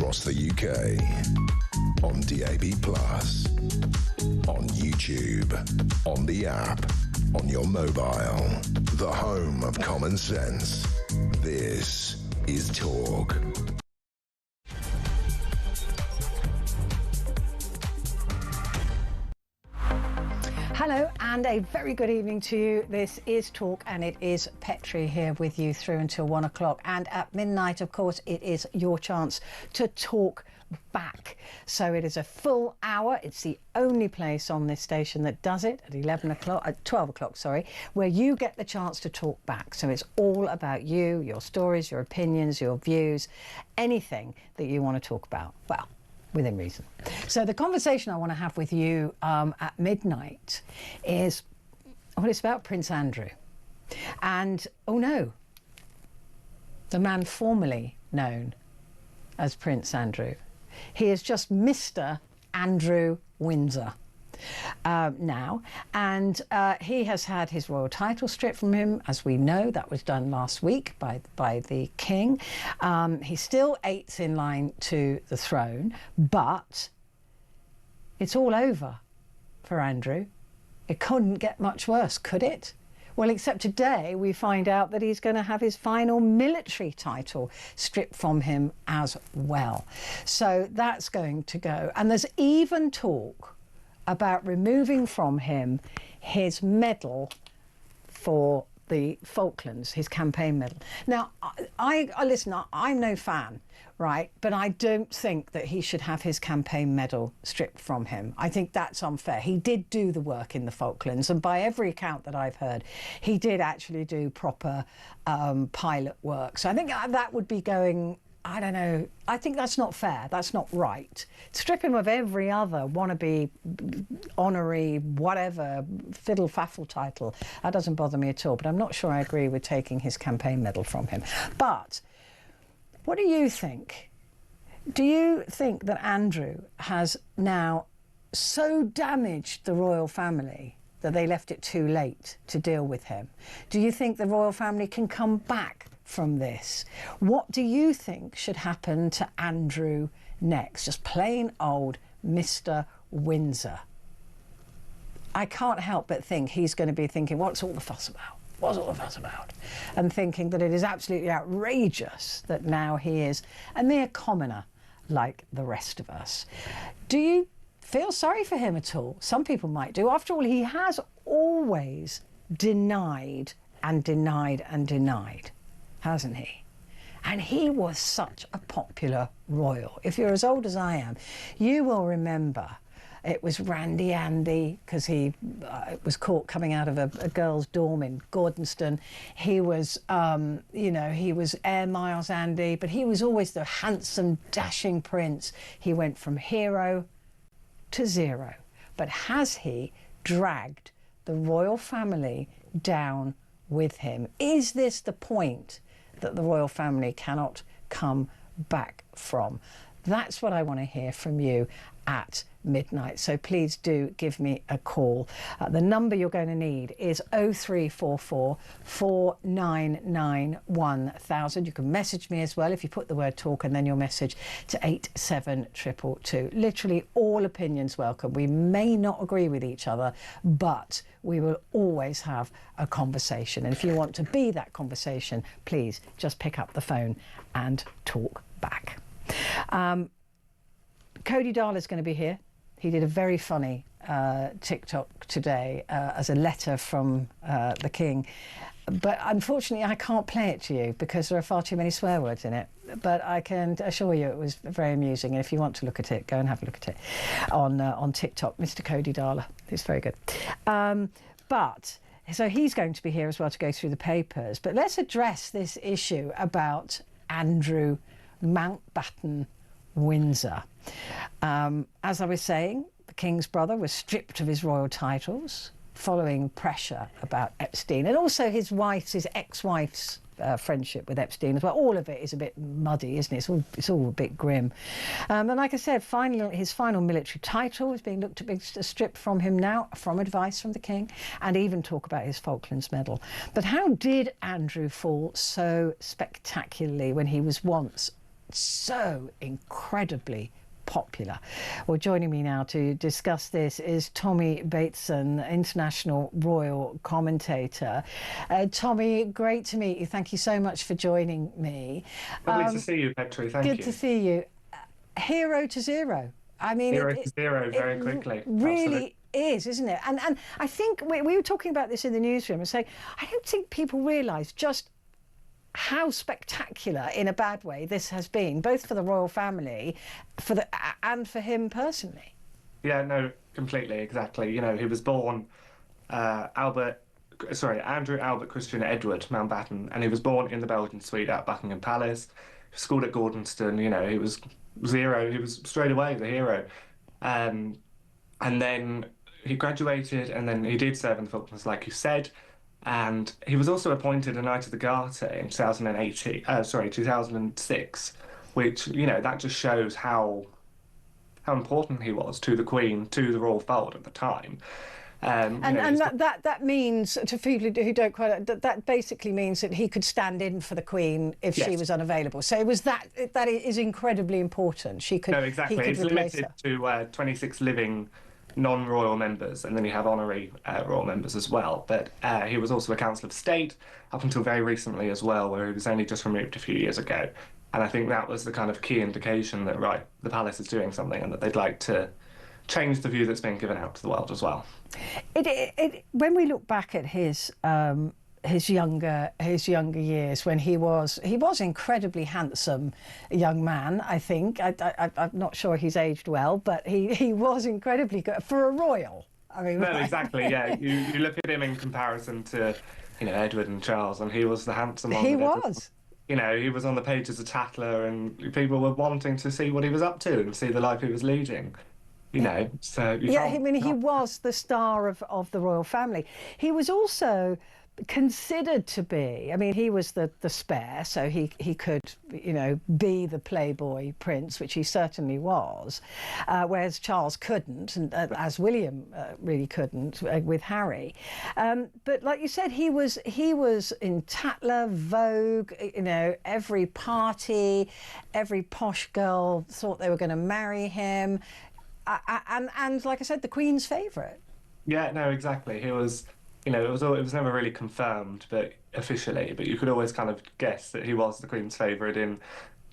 across the UK, on DAB+, on YouTube, on the app, on your mobile, the home of common sense. This is Talk. Hello and a very good evening to you. This is Talk and it is Petrie here with you through until 1 o'clock. And at midnight, of course, it is your chance to talk back. So it is a full hour. It's the only place on this station that does it at 12 o'clock, sorry, where you get the chance to talk back. So it's all about you, your stories, your opinions, your views, anything that you want to talk about. Well, within reason. So the conversation I want to have with you at midnight is, well, it's about Prince Andrew. And, oh no, the man formerly known as Prince Andrew. He is just Mr. Andrew Windsor now, and he has had his royal title stripped from him, as we know. That was done last week by the King. He's still 8th in line to the throne, but it's all over for Andrew. It couldn't get much worse, could it? Well, except today we find out that he's going to have his final military title stripped from him as well. So that's going to go. And there's even talk about removing from him his medal for the Falklands, his campaign medal. Now, listen, I'm no fan, right? But I don't think that he should have his campaign medal stripped from him. I think that's unfair. He did do the work in the Falklands, and by every account that I've heard, he did actually do proper pilot work. So I think that would be going, I don't know, I think that's not fair, that's not right. Strip him of every other wannabe, honorary, whatever, fiddle-faffle title. That doesn't bother me at all, but I'm not sure I agree with taking his campaign medal from him. But what do you think? Do you think that Andrew has now so damaged the royal family that they left it too late to deal with him? Do you think the royal family can come back from this? What do you think should happen to Andrew next? Just plain old Mr. Windsor. I can't help but think he's going to be thinking, what's all the fuss about? What's all the fuss about? And thinking that it is absolutely outrageous that now he is a mere commoner like the rest of us. Do you feel sorry for him at all? Some people might do. After all, he has always denied and denied and denied, hasn't he? And he was such a popular royal. If you're as old as I am, you will remember it was Randy Andy, because he was caught coming out of a girls' dorm in Gordonston. He was, you know, he was Air Miles Andy, but he was always the handsome, dashing prince. He went from hero to zero. But has he dragged the royal family down with him? Is this the point that the royal family cannot come back from? That's what I want to hear from you at midnight. So please do give me a call. The number you're going to need is 0344 499 1000. You can message me as well if you put the word talk and then your message to 87222. Literally all opinions welcome. We may not agree with each other, but we will always have a conversation. And if you want to be that conversation, please just pick up the phone and talk back. Cody Darla's going to be here. He did a very funny TikTok today as a letter from the King. But unfortunately, I can't play it to you because there are far too many swear words in it. But I can assure you it was very amusing. And if you want to look at it, go and have a look at it on TikTok. Mr. Cody Darla. It's very good. So he's going to be here as well to go through the papers. But let's address this issue about Andrew Mountbatten Windsor. As I was saying, the King's brother was stripped of his royal titles following pressure about Epstein, and also his ex-wife's friendship with Epstein as well. All of it is a bit muddy, isn't it? It's all a bit grim. And like I said, finally, his final military title is being looked at being stripped from him now, from advice from the King, and even talk about his Falklands medal. But how did Andrew fall so spectacularly when he was once so incredibly popular. Well, joining me now to discuss this is Tommy Bateson, international royal commentator. Tommy, great to meet you. Thank you so much for joining me. Lovely to see you, Petrie. Thank you. Good to see you. Hero to zero. I mean, Hero to zero very quickly. Really Absolutely. is, isn't it? And I think we were talking about this in the newsroom and saying, I don't think people realise just how spectacular, in a bad way, this has been, both for the royal family, and for him personally. Yeah, no, completely, exactly. You know, he was born Andrew Albert Christian Edward Mountbatten, and he was born in the Belgian suite at Buckingham Palace. Schooled at Gordonston. You know, he was zero. He was straight away the hero. And then he graduated, and then he did serve in the Falklands, like you said. And he was also appointed a Knight of the Garter in 2006, which, you know, that just shows how important he was to the Queen, to the royal fold at the time. That means, to people who don't quite, that basically means that he could stand in for the Queen if she was unavailable. So it was that is incredibly important. She could. No, exactly. He could it's replace limited her. to 26 living non-royal members, and then you have honorary royal members as well. But he was also a Council of State up until very recently as well, where he was only just removed a few years ago. And I think that was the kind of key indication that, right, the palace is doing something and that they'd like to change the view that's being given out to the world as well. When we look back at his younger years, when he was incredibly handsome young man, I think. I'm not sure he's aged well, but he was incredibly good for a royal. I mean, no, exactly. Yeah, you look at him in comparison to, you know, Edward and Charles, and he was the handsome one. He was. You know, he was on the page as a tattler, and people were wanting to see what he was up to and see the life he was leading. You know, so he was the star of the royal family. He was also considered to be, I mean, he was the spare, so he could, you know, be the playboy prince, which he certainly was, whereas Charles couldn't, and as William really couldn't with Harry. But like you said, he was in Tatler, Vogue, you know, every party, every posh girl thought they were going to marry him, and like I said, the Queen's favourite. Yeah, no, exactly. He was. You know, it was never really confirmed, but officially, but you could always kind of guess that he was the Queen's favourite. In,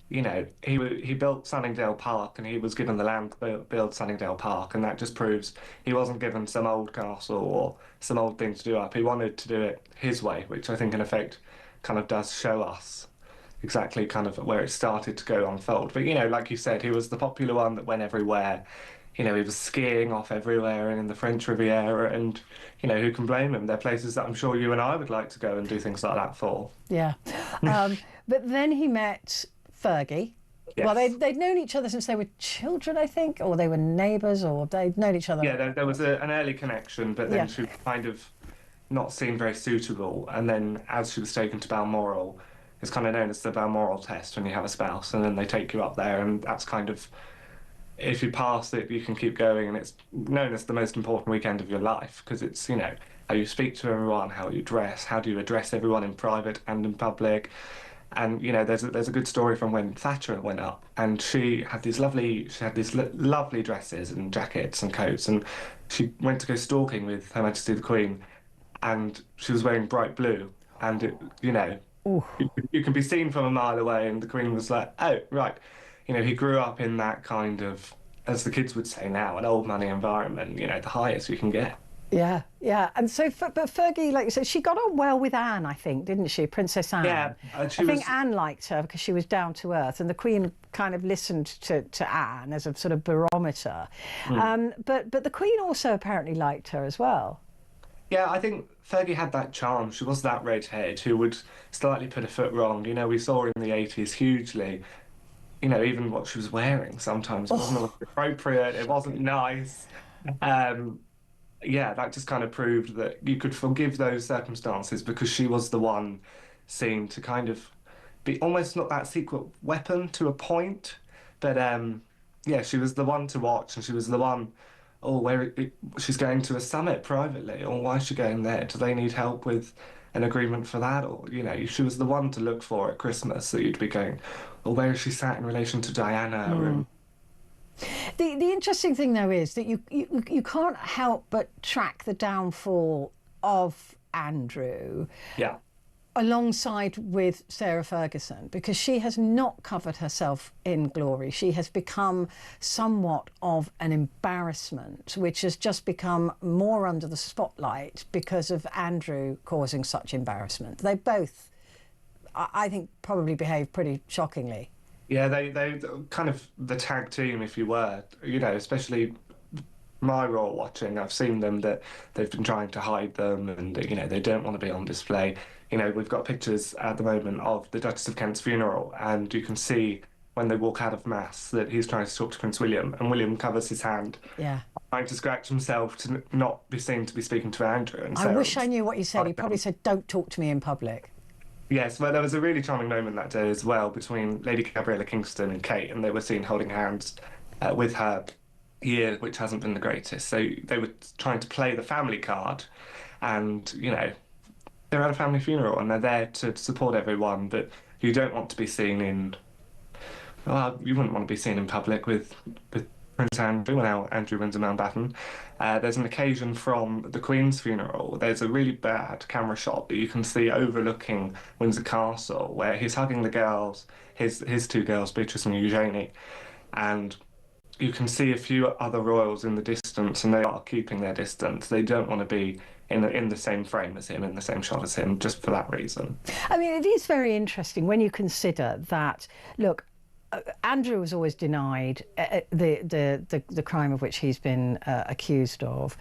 you know, he built Sunningdale Park, and he was given the land to build Sunningdale Park, and that just proves he wasn't given some old castle or some old thing to do up. He wanted to do it his way, which I think in effect kind of does show us exactly kind of where it started to go unfold. But, you know, like you said, he was the popular one that went everywhere. You know, he was skiing off everywhere and in the French Riviera, and, you know, who can blame him? They're places that I'm sure you and I would like to go and do things like that for. Yeah. But then he met Fergie. Yes. Well, they'd known each other since they were children, I think, or they were neighbours, or they'd known each other. Yeah, there was an early connection, but then she was kind of not seen very suitable. And then as she was taken to Balmoral, it's kind of known as the Balmoral test when you have a spouse, and then they take you up there, and that's kind of, if you pass it, you can keep going, and it's known as the most important weekend of your life, because it's, you know, how you speak to everyone, how you dress, how do you address everyone in private and in public. And, you know, there's a good story from when Thatcher went up, and she had these lovely dresses and jackets and coats, and she went to go stalking with Her Majesty the Queen, and she was wearing bright blue, and it, you know, you can be seen from a mile away, and the Queen was like, oh, right. You know, he grew up in that kind of, as the kids would say now, an old money environment, you know, the highest you can get. Yeah, yeah. And so, but Fergie, like you said, she got on well with Anne, I think, didn't she? Princess Anne. Yeah. I think Anne liked her because she was down to earth, and the Queen kind of listened to Anne as a sort of barometer. But the Queen also apparently liked her as well. Yeah, I think Fergie had that charm. She was that redhead who would slightly put a foot wrong. You know, we saw her in the 80s hugely. You know, even what she was wearing sometimes wasn't appropriate. It wasn't nice. Yeah, that just kind of proved that you could forgive those circumstances because she was the one seen to kind of be almost not that secret weapon to a point. But yeah, she was the one to watch, and she was the one, she's going to a summit privately, or why is she going there? Do they need help with an agreement for that, or she was the one to look for at Christmas. So you'd be going, well, where is she sat in relation to Diana? And the interesting thing though is that you can't help but track the downfall of Andrew. Yeah. Alongside with Sarah Ferguson, because she has not covered herself in glory. She has become somewhat of an embarrassment, which has just become more under the spotlight because of Andrew causing such embarrassment. They both, I think, probably behaved pretty shockingly. Yeah, they kind of the tag team, if you were, especially my role watching, I've seen them that they've been trying to hide them, and they don't want to be on display. We've got pictures at the moment of the Duchess of Kent's funeral, and you can see when they walk out of Mass that he's trying to talk to Prince William, and William covers his hand, trying to scratch himself to not be seen to be speaking to Andrew. And I wish I knew what he said. He probably said, "Don't talk to me in public." Yes, well, there was a really charming moment that day as well between Lady Gabriella Kingston and Kate, and they were seen holding hands with her year, which hasn't been the greatest. So they were trying to play the family card, and they're at a family funeral and they're there to support everyone, but you don't want to be seen you wouldn't want to be seen in public with Prince Andrew when Andrew wins a Mountbatten. There's an occasion from the Queen's funeral. There's a really bad camera shot that you can see overlooking Windsor Castle, where he's hugging the girls, his two girls, Beatrice and Eugenie, and you can see a few other royals in the distance, and they are keeping their distance. They don't want to be in the same frame as him, in the same shot as him, just for that reason. I mean, it is very interesting when you consider that, look, Andrew was always denied the crime of which he's been accused of.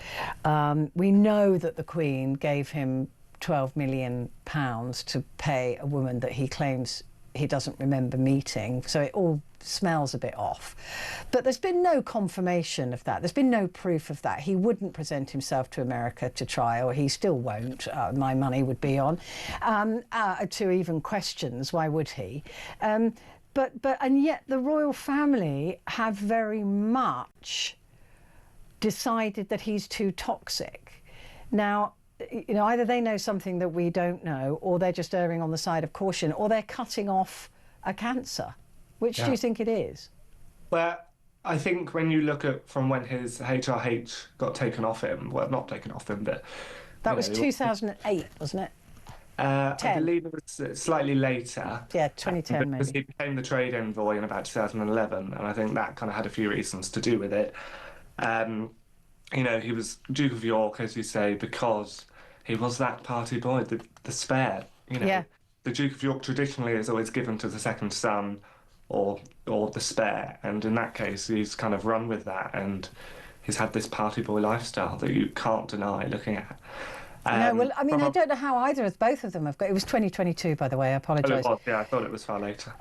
We know that the Queen gave him £12 million to pay a woman that he claims he doesn't remember meeting, so it all smells a bit off. But there's been no confirmation of that. There's been no proof of that. He wouldn't present himself to America to trial. He still won't. My money would be on. To even questions, why would he? But yet the royal family have very much decided that he's too toxic. Now, either they know something that we don't know, or they're just erring on the side of caution, or they're cutting off a cancer. Which do you think it is? Well, I think when you look at from when his HRH got taken off him, well, not taken off him, but... That was 2008, wasn't it? I believe it was slightly later. Yeah, 2010 because maybe. he became the trade envoy in about 2011, and I think that kind of had a few reasons to do with it. He was Duke of York, as you say, because he was that party boy, the spare. The Duke of York traditionally is always given to the second son or the spare, and in that case he's kind of run with that, and he's had this party boy lifestyle that you can't deny looking at. No, well, I mean, I don't know how both of them have got. It was 2022, by the way. I apologise. Oh, yeah, I thought it was far later.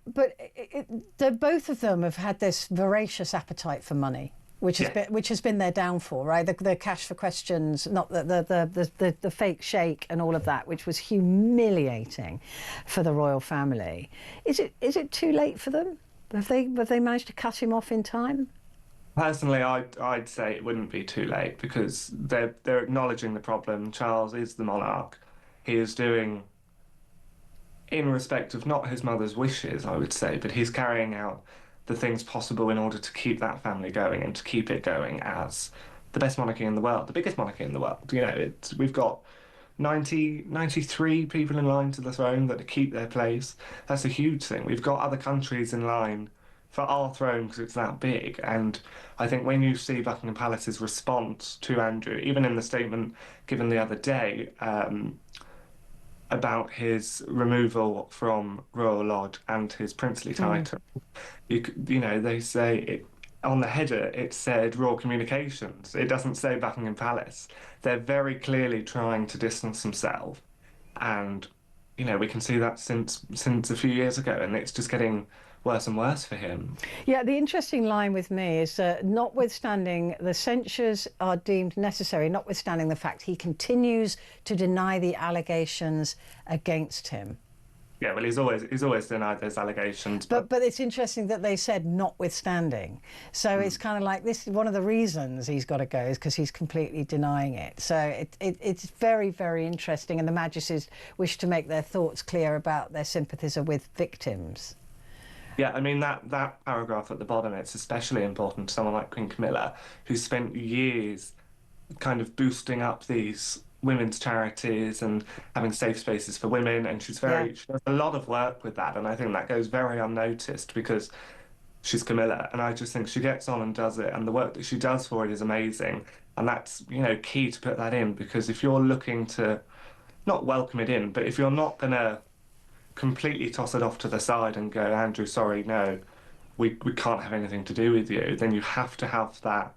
But both of them have had this voracious appetite for money, which has been their downfall, right? The cash for questions, not the fake shake and all of that, which was humiliating for the royal family. Is it too late for them? Have they managed to cut him off in time? Personally, I'd say it wouldn't be too late, because they're acknowledging the problem. Charles is the monarch. He is doing, in respect of not his mother's wishes, I would say, but he's carrying out the things possible in order to keep that family going and to keep it going as the best monarchy in the world, the biggest monarchy in the world. We've got 93 people in line to the throne that to keep their place. That's a huge thing. We've got other countries in line for our throne because it's that big. And I think when you see Buckingham Palace's response to Andrew, even in the statement given the other day about his removal from Royal Lodge and his princely title, they say on the header it said Royal Communications. It doesn't say Buckingham Palace. They're very clearly trying to distance themselves, and we can see that since a few years ago, and it's just getting worse and worse for him. Yeah, the interesting line with me is notwithstanding the censures are deemed necessary, notwithstanding the fact he continues to deny the allegations against him. Yeah, well, he's always denied those allegations, But it's interesting that they said notwithstanding. So it's kind of like this. One of the reasons he's got to go is because he's completely denying it. So it's very, very interesting. And the Majesties wish to make their thoughts clear about their sympathies are with victims. Yeah, I mean that paragraph at the bottom, it's especially important to someone like Queen Camilla, who spent years kind of boosting up these women's charities and having safe spaces for women, and Yeah. she does a lot of work with that, and I think that goes very unnoticed because she's Camilla, and I just think she gets on and does it, and the work that she does for it is amazing, and that's, key to put that in, because if you're looking to not welcome it in, but if you're not gonna completely toss it off to the side and go, Andrew, sorry, no, we can't have anything to do with you, then you have to have that.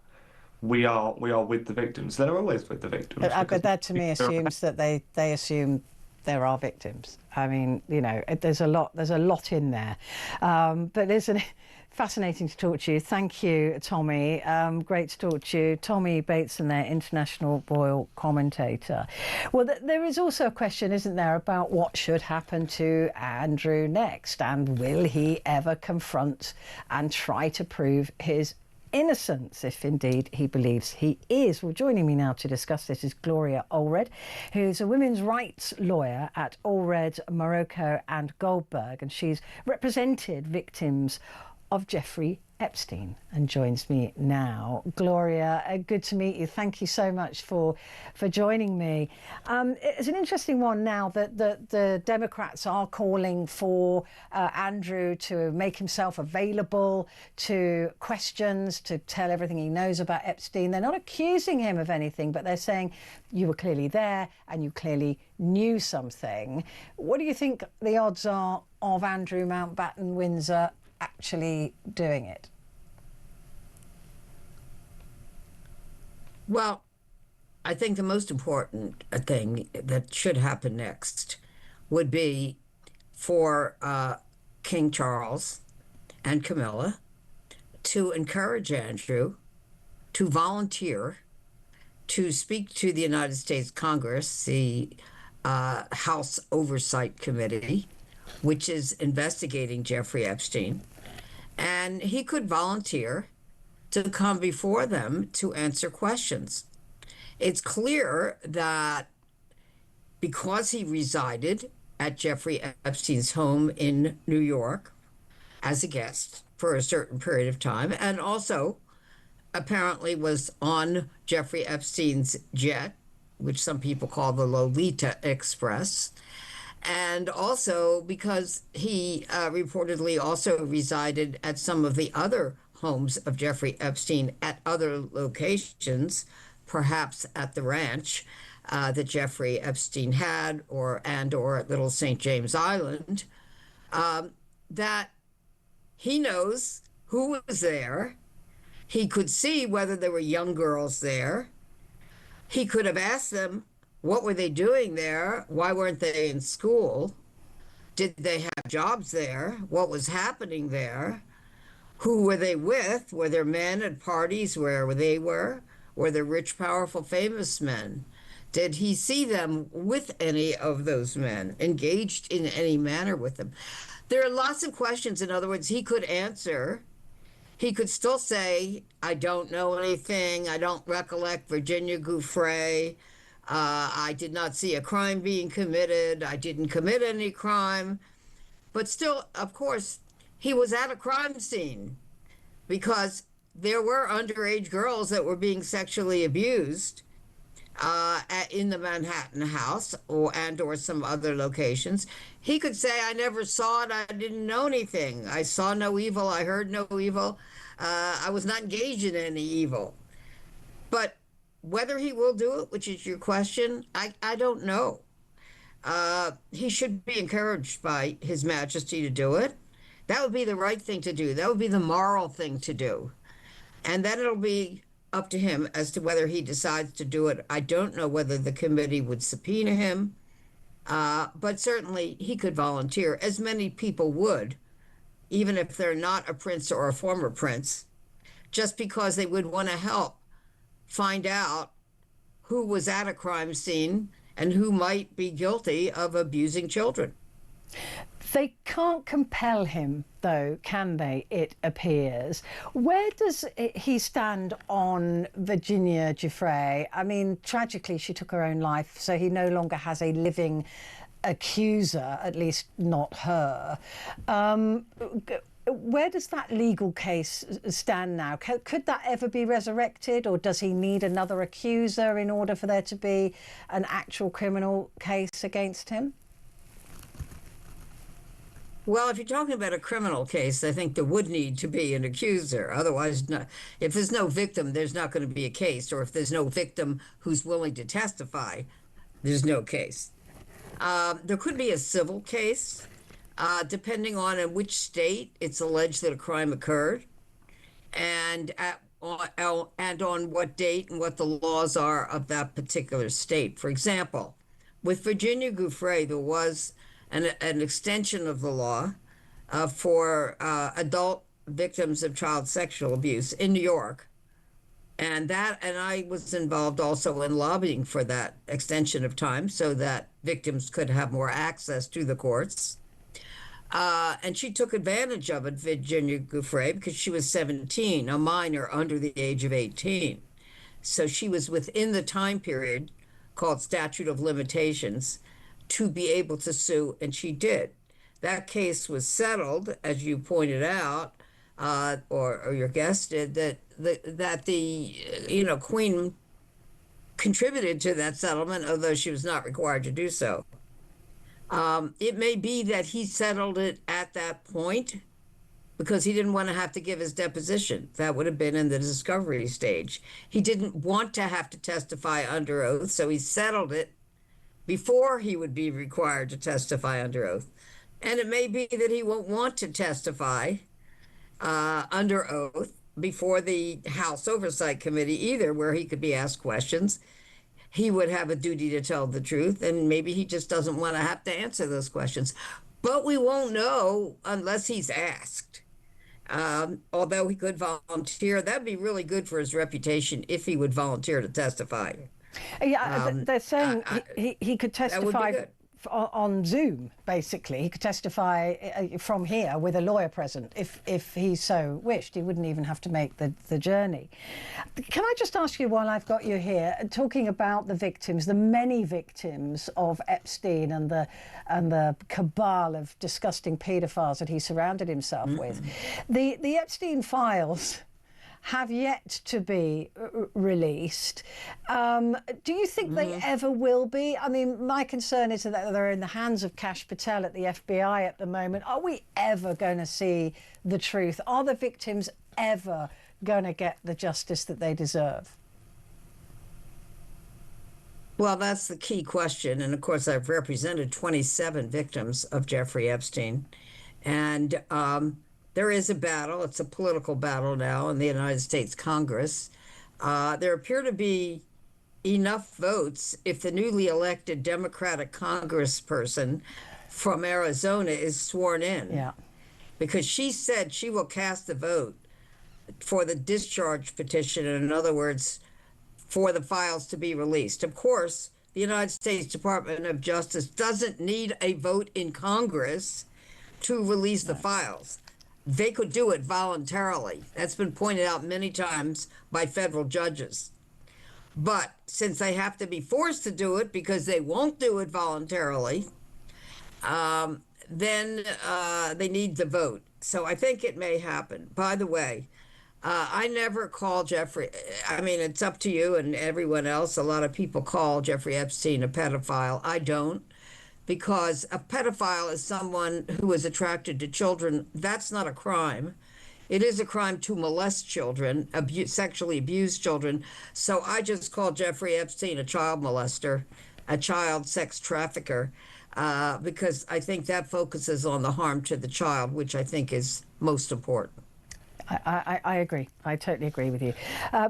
We are with the victims. They're always with the victims. But that to me assumes that they assume there are victims. I mean, there's a lot in there. But isn't it fascinating to talk to you? Thank you, Tommy. Great to talk to you. Tommy Bateson there, international royal commentator. Well, there is also a question, isn't there, about what should happen to Andrew next, and will he ever confront and try to prove his innocence, if indeed he believes he is. Well, joining me now to discuss this is Gloria Allred, who's a women's rights lawyer at Allred, Morocco and Goldberg, and she's represented victims of Jeffrey Epstein and joins me now. Gloria, good to meet you. Thank you so much for joining me. It's an interesting one now that the Democrats are calling for Andrew to make himself available to questions, to tell everything he knows about Epstein. They're not accusing him of anything, but they're saying you were clearly there and you clearly knew something. What do you think the odds are of Andrew Mountbatten Windsor actually doing it? Well, I think the most important thing that should happen next would be for King Charles and Camilla to encourage Andrew to volunteer to speak to the United States Congress, the House Oversight Committee, which is investigating Jeffrey Epstein, and he could volunteer to come before them to answer questions. It's clear that because he resided at Jeffrey Epstein's home in New York as a guest for a certain period of time, and also apparently was on Jeffrey Epstein's jet, which some people call the Lolita Express, and also because he reportedly also resided at some of the other homes of Jeffrey Epstein at other locations, perhaps at the ranch that Jeffrey Epstein had, or at Little St. James Island, that he knows who was there. He could see whether there were young girls there. He could have asked them, what were they doing there? Why weren't they in school? Did they have jobs there? What was happening there? Who were they with? Were there men at parties where they were? Were there rich, powerful, famous men? Did he see them with any of those men, engaged in any manner with them? There are lots of questions. In other words, he could answer. He could still say, I don't know anything. I don't recollect Virginia Giuffre. I did not see a crime being committed. I didn't commit any crime. But still, of course, he was at a crime scene because there were underage girls that were being sexually abused in the Manhattan house or some other locations. He could say, I never saw it. I didn't know anything. I saw no evil. I heard no evil. I was not engaged in any evil. But whether he will do it, which is your question, I don't know. He should be encouraged by His Majesty to do it. That would be the right thing to do. That would be the moral thing to do. And then it'll be up to him as to whether he decides to do it. I don't know whether the committee would subpoena him, but certainly he could volunteer, as many people would, even if they're not a prince or a former prince, just because they would want to help find out who was at a crime scene and who might be guilty of abusing children. They can't compel him, though, can they? It appears. Where does he stand on Virginia Giuffre? I mean, tragically, she took her own life, so he no longer has a living accuser, at least not her. Where does that legal case stand now? Could that ever be resurrected, or does he need another accuser in order for there to be an actual criminal case against him? Well, if you're talking about a criminal case, I think there would need to be an accuser. Otherwise, if there's no victim, there's not going to be a case. Or if there's no victim who's willing to testify, there's no case. There could be a civil case, depending on in which state it's alleged that a crime occurred, and on what date and what the laws are of that particular state. For example, with Virginia Giuffre, there was an extension of the law for adult victims of child sexual abuse in New York. And I was involved also in lobbying for that extension of time so that victims could have more access to the courts. And she took advantage of it, Virginia Giuffre, because she was 17, a minor under the age of 18. So she was within the time period called statute of limitations to be able to sue, and she did. That case was settled, as you pointed out, or your guest did, that the Queen contributed to that settlement, although she was not required to do so. It may be that he settled it at that point because he didn't want to have to give his deposition. That would have been in the discovery stage. He didn't want to have to testify under oath, so he settled it before he would be required to testify under oath. And it may be that he won't want to testify under oath before the House Oversight Committee either, where he could be asked questions. He would have a duty to tell the truth, and maybe he just doesn't want to have to answer those questions. But we won't know unless he's asked. Although he could volunteer, that'd be really good for his reputation if he would volunteer to testify. Yeah, they're saying he could testify on Zoom, basically. He could testify from here with a lawyer present if he so wished. He wouldn't even have to make the journey. Can I just ask you, while I've got you here, talking about the victims, the many victims of Epstein and the cabal of disgusting paedophiles that he surrounded himself with, the Epstein files have yet to be released. Do you think they ever will be? I mean, my concern is that they're in the hands of Kash Patel at the FBI at the moment. Are we ever going to see the truth? Are the victims ever going to get the justice that they deserve? Well, that's the key question. And of course, I've represented 27 victims of Jeffrey Epstein. And there is a battle. It's a political battle now in the United States Congress. There appear to be enough votes if the newly elected Democratic congressperson from Arizona is sworn in. Yeah. Because she said she will cast the vote for the discharge petition, in other words, for the files to be released. Of course, the United States Department of Justice doesn't need a vote in Congress to release the files. They could do it voluntarily. That's been pointed out many times by federal judges. But since they have to be forced to do it because they won't do it voluntarily, then they need the vote. So I think it may happen. By the way, I never call Jeffrey, I mean, it's up to you and everyone else. A lot of people call Jeffrey Epstein a pedophile. I don't. Because a pedophile is someone who is attracted to children. That's not a crime. It is a crime to molest children, sexually abuse children. So I just call Jeffrey Epstein a child molester, a child sex trafficker, because I think that focuses on the harm to the child, which I think is most important. I agree. I totally agree with you.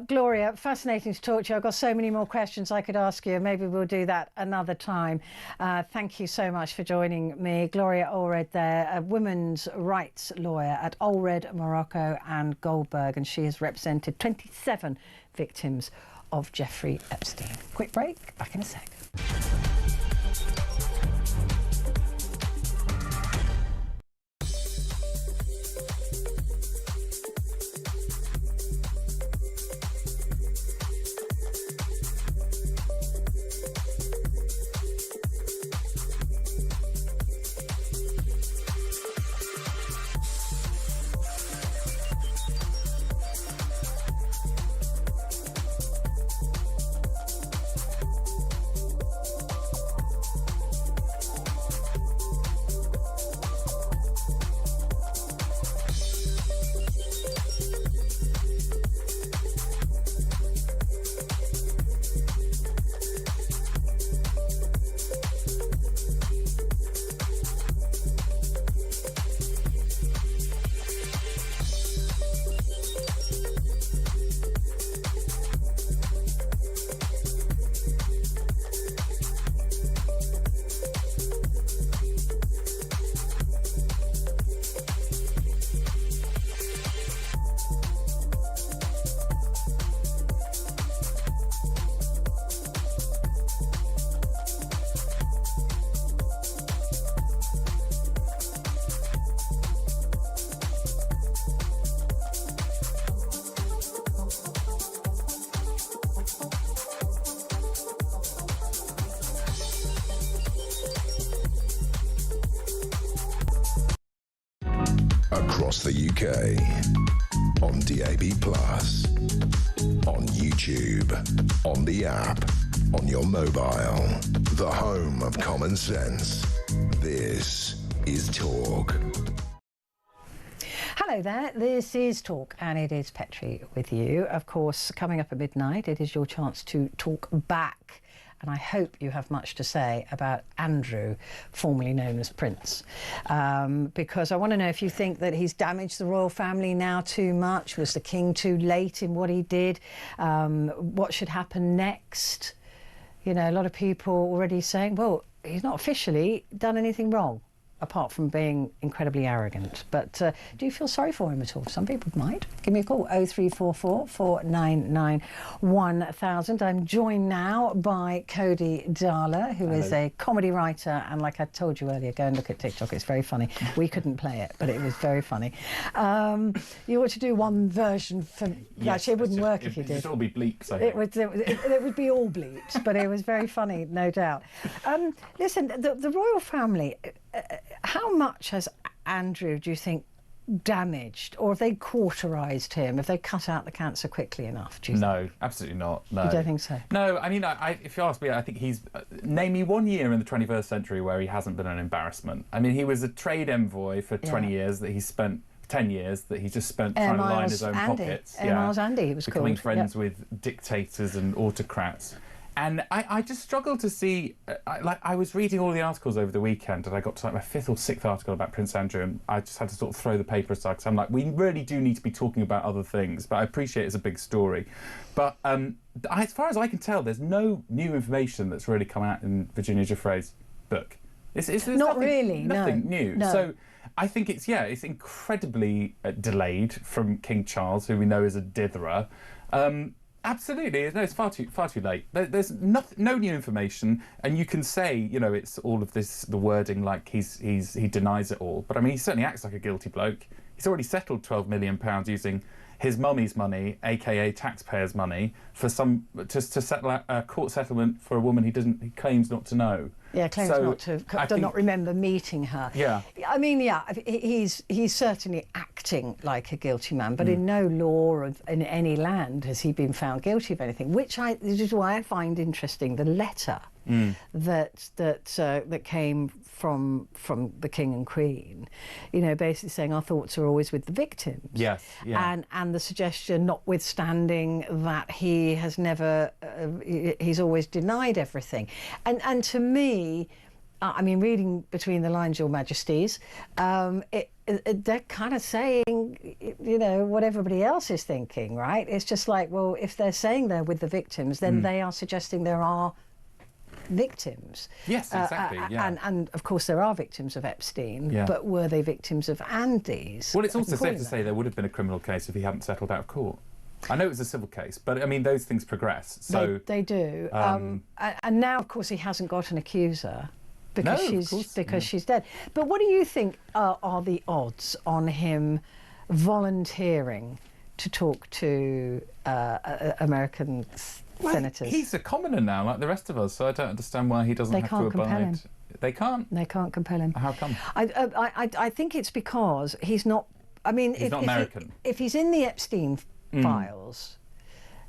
Gloria, fascinating to talk to you. I've got so many more questions I could ask you. Maybe we'll do that another time. Thank you so much for joining me. Gloria Allred there, a women's rights lawyer at Allred, Morocco and Goldberg, and she has represented 27 victims of Jeffrey Epstein. Quick break, back in a sec. across the UK, on DAB+, on YouTube, on the app, on your mobile, the home of common sense. This is Talk. Hello there, this is Talk and it is Petrie with you. Of course, coming up at midnight, it is your chance to talk back. And I hope you have much to say about Andrew, formerly known as Prince. Because I want to know if you think that he's damaged the royal family now too much. Was the king too late in what he did? What should happen next? You know, a lot of people already saying, well, he's not officially done anything wrong, apart from being incredibly arrogant. But do you feel sorry for him at all? Some people might. Give me a call, 0344 499 1000. I'm joined now by Cody Darla, who is a comedy writer. And like I told you earlier, go and look at TikTok. It's very funny. We couldn't play it, but it was very funny. You ought to do one version for... Yes, actually, it wouldn't work if you did. It'd all be bleeps, I think. It would be all bleeps, but it was very funny, no doubt. Listen, the royal family... how much has Andrew, do you think, damaged? Or have they cauterised him? Have they cut out the cancer quickly enough, do you think? No, absolutely not. No. You don't think so? No, I mean, if you ask me, I think he's... name me one year in the 21st century where he hasn't been an embarrassment. I mean, he was a trade envoy for 20 years that he spent... 10 years that he just spent trying to line his own pockets. Miles Andy, he was becoming called. friends with dictators and autocrats. And I just struggle to see, I was reading all the articles over the weekend and I got to like my 5th or 6th article about Prince Andrew and I just had to sort of throw the paper aside because I'm like, we really do need to be talking about other things, but I appreciate it's a big story. But as far as I can tell, there's no new information that's really come out in Virginia Giuffre's book. It's not nothing, really, nothing no. new. No. So I think it's incredibly delayed from King Charles, who we know is a ditherer. Absolutely, no, it's far too late. There's no new information, and you can say, you know, it's all of this, the wording like he denies it all. But I mean, he certainly acts like a guilty bloke. He's already settled £12 million using his mummy's money, aka taxpayers' money, for to settle a court settlement for a woman he claims not to know. Yeah, claims not remember meeting her. Yeah. I mean, yeah, he's certainly acting like a guilty man, but in no law in any land has he been found guilty of anything, this is why I find interesting the letter that came from the King and Queen, you know, basically saying our thoughts are always with the victims. Yes, yeah. And the suggestion, notwithstanding that he has never, he's always denied everything. And to me, I mean, reading between the lines, Your Majesties, they're kind of saying, you know, what everybody else is thinking, right? It's just like, well, if they're saying they're with the victims, then they are suggesting there are victims. Yes, exactly. Yeah. And of course there are victims of Epstein, but were they victims of Andy's? Well, it's also safe to say there would have been a criminal case if he hadn't settled out of court. I know it was a civil case, but I mean those things progress. So they do. And now, of course, he hasn't got an accuser because she's dead. But what do you think are the odds on him volunteering to talk to American senators? He's a commoner now, like the rest of us, so I don't understand why he doesn't have to abide. They can't? They can't compel him. How come? I think it's because he's not... I mean, he's not American. If he's in the Epstein files,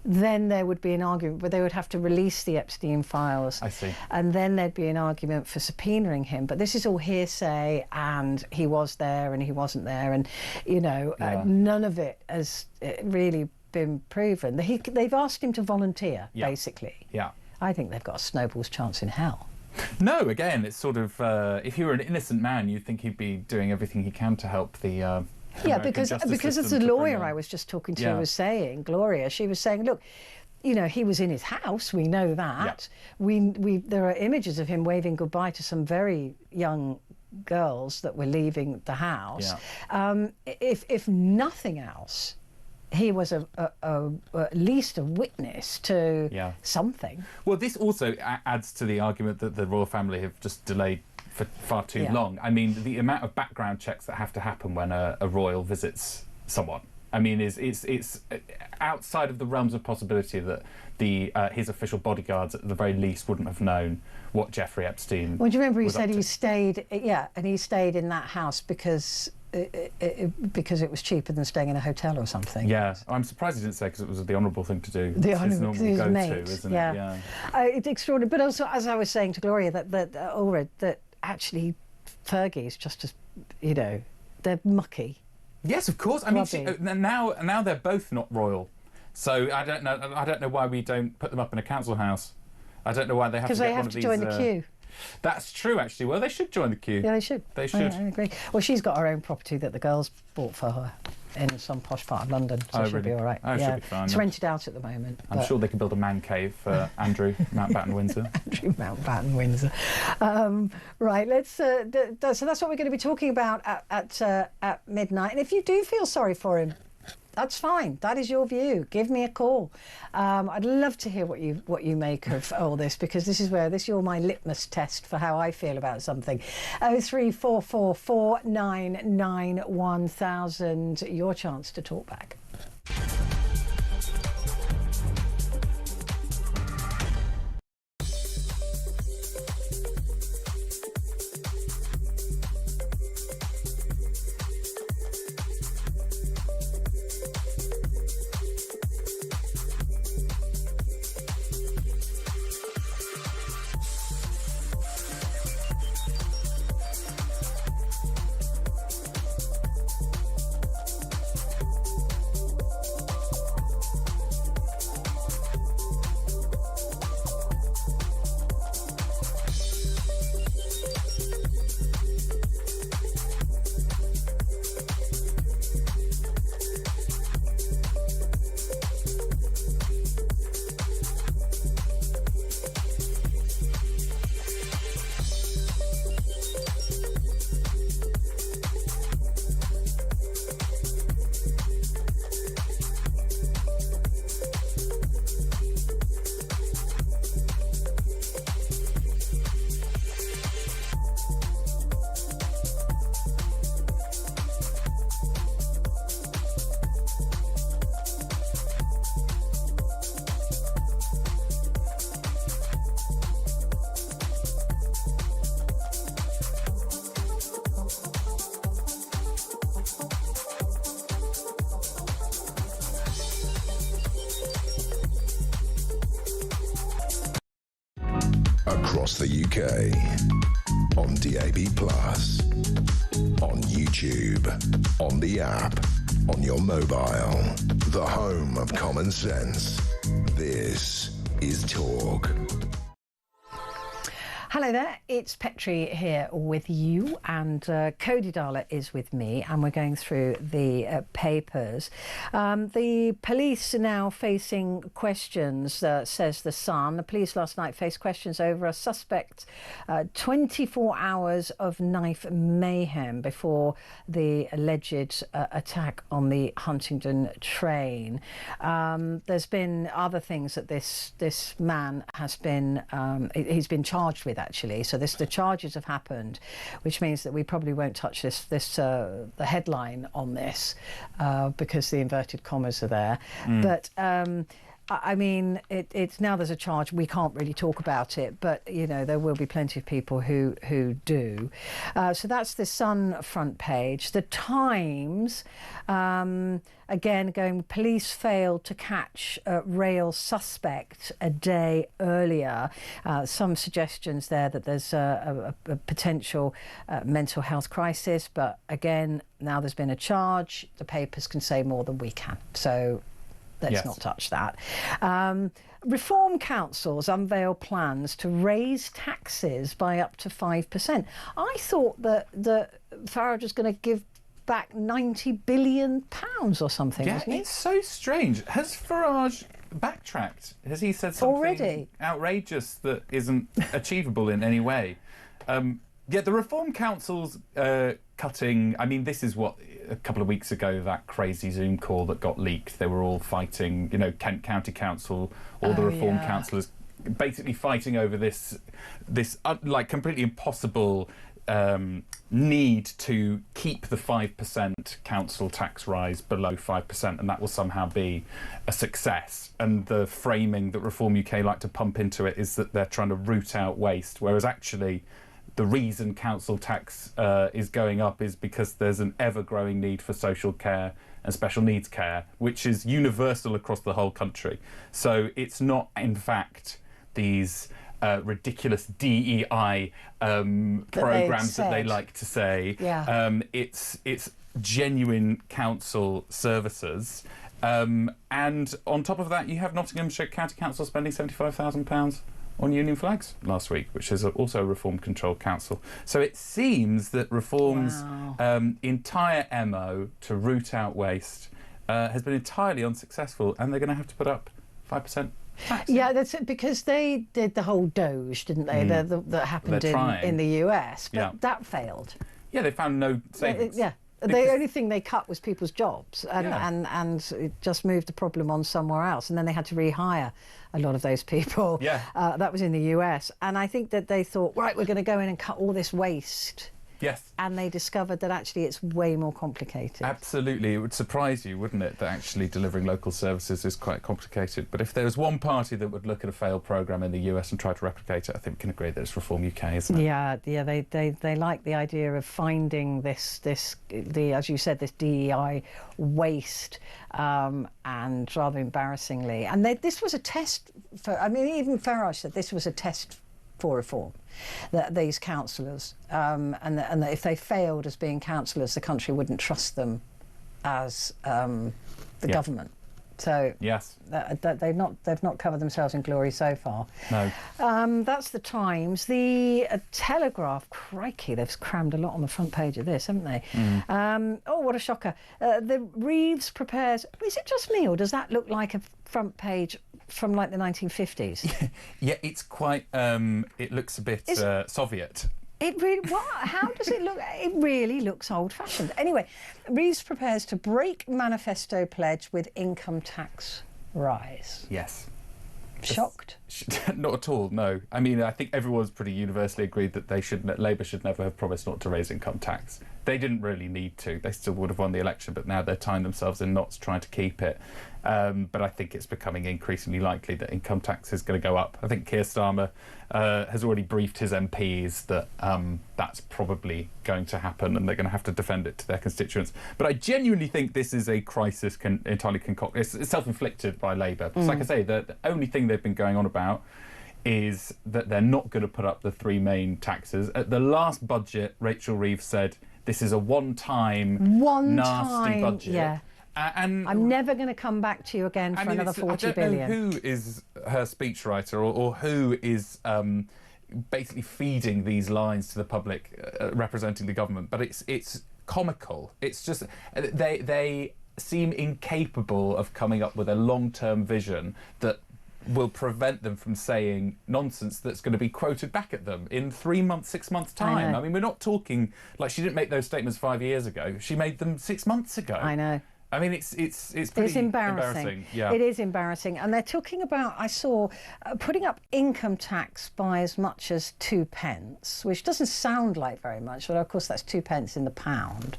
then there would be an argument, but they would have to release the Epstein files. I see. And then there'd be an argument for subpoenaing him. But this is all hearsay, and he was there and he wasn't there, and, you know, none of it has really been proven. They've asked him to volunteer, basically. Yeah. I think they've got a snowball's chance in hell. No, again, it's sort of, if he were an innocent man, you'd think he'd be doing everything he can to help the because as the lawyer I was just talking to was saying, Gloria, she was saying, look, you know, he was in his house, we know that. There are images of him waving goodbye to some very young girls that were leaving the house. If nothing else, he was at least a witness to something. Well, this also adds to the argument that the royal family have just delayed for far too long. I mean, the amount of background checks that have to happen when a royal visits someone, I mean, it's outside of the realms of possibility that his official bodyguards, at the very least, wouldn't have known what Jeffrey Epstein. Well, do you remember he said he stayed? Yeah, and he stayed in that house because because it was cheaper than staying in a hotel or something. Yeah, I'm surprised he didn't say, because it was the honourable thing to do. The It's his honourable, normal his go-to, mate, isn't yeah. it? Yeah. It's extraordinary. But also, as I was saying to Gloria, that actually Fergie's just as, you know, they're mucky. Yes, of course. I mean, Grubby. now they're both not royal, so I don't know why we don't put them up in a council house. I don't know why they have to Because get they one have of to these. join the queue. That's true, actually. Well, they should join the queue. Yeah, they should. They should. I agree. Well, she's got her own property that the girls bought for her in some posh part of London, so Oh, she'll be really? all right. Oh, yeah. she'll be fine, It's then. rented out at the moment. I'm sure they can build a man cave for Andrew Mountbatten Windsor. Andrew Mountbatten Windsor. Right, let's. So that's what we're going to be talking about at midnight. And if you do feel sorry for him, that's fine. That is your view. Give me a call. I'd love to hear what you make of all this, because this is you're my litmus test for how I feel about something. 0344 499 1000. Your chance to talk back. Across the UK, on DAB+, on YouTube, on the app, on your mobile, the home of common sense. This is Talk. Hello there, it's Petrie here with you, and Cody Darla is with me, and we're going through the papers. The police are now facing questions, says The Sun. The police last night faced questions over a suspect 24 hours of knife mayhem before the alleged attack on the Huntingdon train. There's been other things that this man has been, he's been charged with, actually. So the charges have happened, which means that we probably won't touch the headline on this because the inverted commas are there. But I mean, it's now there's a charge. We can't really talk about it, but you know there will be plenty of people who do. So that's the Sun front page. The Times, again, going. Police failed to catch a rail suspect a day earlier. Some suggestions there that there's a potential mental health crisis, but again, now there's been a charge. The papers can say more than we can. So. Let's not touch that. Reform councils unveil plans to raise taxes by up to 5%. I thought that Farage was going to give back £90 billion or something, Yeah, wasn't he? it's so strange. Has Farage backtracked? Has he said something Already? outrageous that isn't achievable in any way? Yeah, the Reform Council's cutting. I mean, this is what a couple of weeks ago, that crazy Zoom call that got leaked. They were all fighting, you know, Kent County Council, all the Reform councillors, basically fighting over this like completely impossible need to keep the 5% council tax rise below 5%, and that will somehow be a success. And the framing that Reform UK like to pump into it is that they're trying to root out waste, whereas actually the reason council tax is going up is because there's an ever-growing need for social care and special needs care, which is universal across the whole country. So it's not, in fact, these ridiculous DEI programs that they like to say. Yeah. It's genuine council services. And on top of that, you have Nottinghamshire County Council spending £75,000 on union flags last week, which is also a reform-controlled council. So it seems that Reform's entire MO to root out waste has been entirely unsuccessful, and they're going to have to put up 5% tax. Yeah, that's it, because they did the whole Doge, didn't they? That happened in the US, but that failed. Yeah, they found no savings. Yeah. The only thing they cut was people's jobs, and it just moved the problem on somewhere else. And then they had to rehire a lot of those people. Yeah. That was in the US. And I think that they thought, right, we're going to go in and cut all this waste. Yes. And they discovered that actually it's way more complicated. Absolutely. It would surprise you, wouldn't it, that actually delivering local services is quite complicated. But if there's one party that would look at a failed programme in the US and try to replicate it, I think we can agree that it's Reform UK, isn't it? Yeah, they like the idea of finding this as you said, this DEI waste, and rather embarrassingly. And this was a test for, I mean, even Farage said this was a test for reform, that these councillors, and that if they failed as being councillors, the country wouldn't trust them as the government. So yes, they've not covered themselves in glory so far. No. That's the Times. The Telegraph, crikey, they've crammed a lot on the front page of this, haven't they? Oh, what a shocker. The Reeves prepares, is it just me, or does that look like a front page from like the 1950s? Yeah, it's quite, it looks a bit Soviet. It really, what? How does it look? It really looks old-fashioned. Anyway, Reeves prepares to break manifesto pledge with income tax rise. Yes. Shocked? Not at all, no. I mean, I think everyone's pretty universally agreed that Labour should never have promised not to raise income tax. They didn't really need to. They still would have won the election, but now they're tying themselves in knots trying to keep it. But I think it's becoming increasingly likely that income tax is going to go up. I think Keir Starmer has already briefed his MPs that that's probably going to happen, and they're going to have to defend it to their constituents. But I genuinely think this is a crisis entirely concocted. It's self-inflicted by Labour. Because like I say, the only thing they've been going on about is that they're not going to put up the three main taxes. At the last budget, Rachel Reeves said, this is a one-time nasty budget. Yeah. And I'm never going to come back to you again for another 40 billion. I don't know who is her speechwriter or who is basically feeding these lines to the public representing the government, but it's comical. It's just they seem incapable of coming up with a long-term vision that will prevent them from saying nonsense that's going to be quoted back at them in 3 months, 6 months' time. I mean, we're not talking like she didn't make those statements 5 years ago. She made them 6 months ago. I know. I mean, it's pretty embarrassing. Yeah. It is embarrassing. And they're talking about, I saw, putting up income tax by as much as 2 pence, which doesn't sound like very much, but of course that's 2 pence in the pound,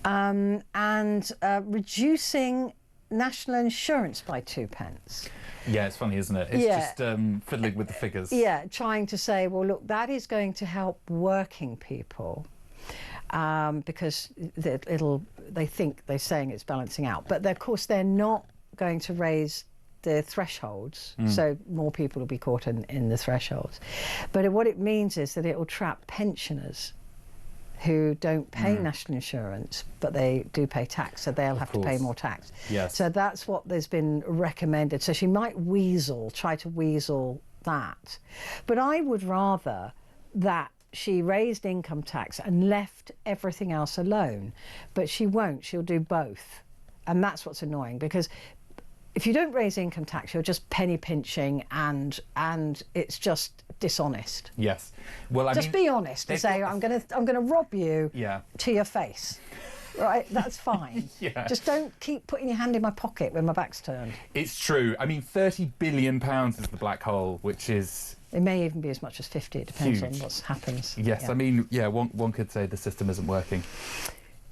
and reducing national insurance by 2 pence. Yeah, it's funny, isn't it? It's just fiddling with the figures. Yeah, trying to say, well, look, that is going to help working people. Because they're saying it's balancing out. But of course, they're not going to raise the thresholds, so more people will be caught in the thresholds. But what it means is that it will trap pensioners who don't pay national insurance, but they do pay tax, so they'll have to pay more tax. Yes. So that's what there's been recommended. So she might try to weasel that. But I would rather that she raised income tax and left everything else alone, but she won't. She'll do both, and that's what's annoying, because if you don't raise income tax, you're just penny pinching, and it's just dishonest. Yes. Well, I just mean, be honest and say I'm gonna rob you to your face. Right, that's fine. Yeah. Just don't keep putting your hand in my pocket when my back's turned. It's true. I mean, £30 billion is the black hole, which is... It may even be as much as 50. It depends huge. on what happens. Yes, yeah. I mean, yeah, one could say the system isn't working.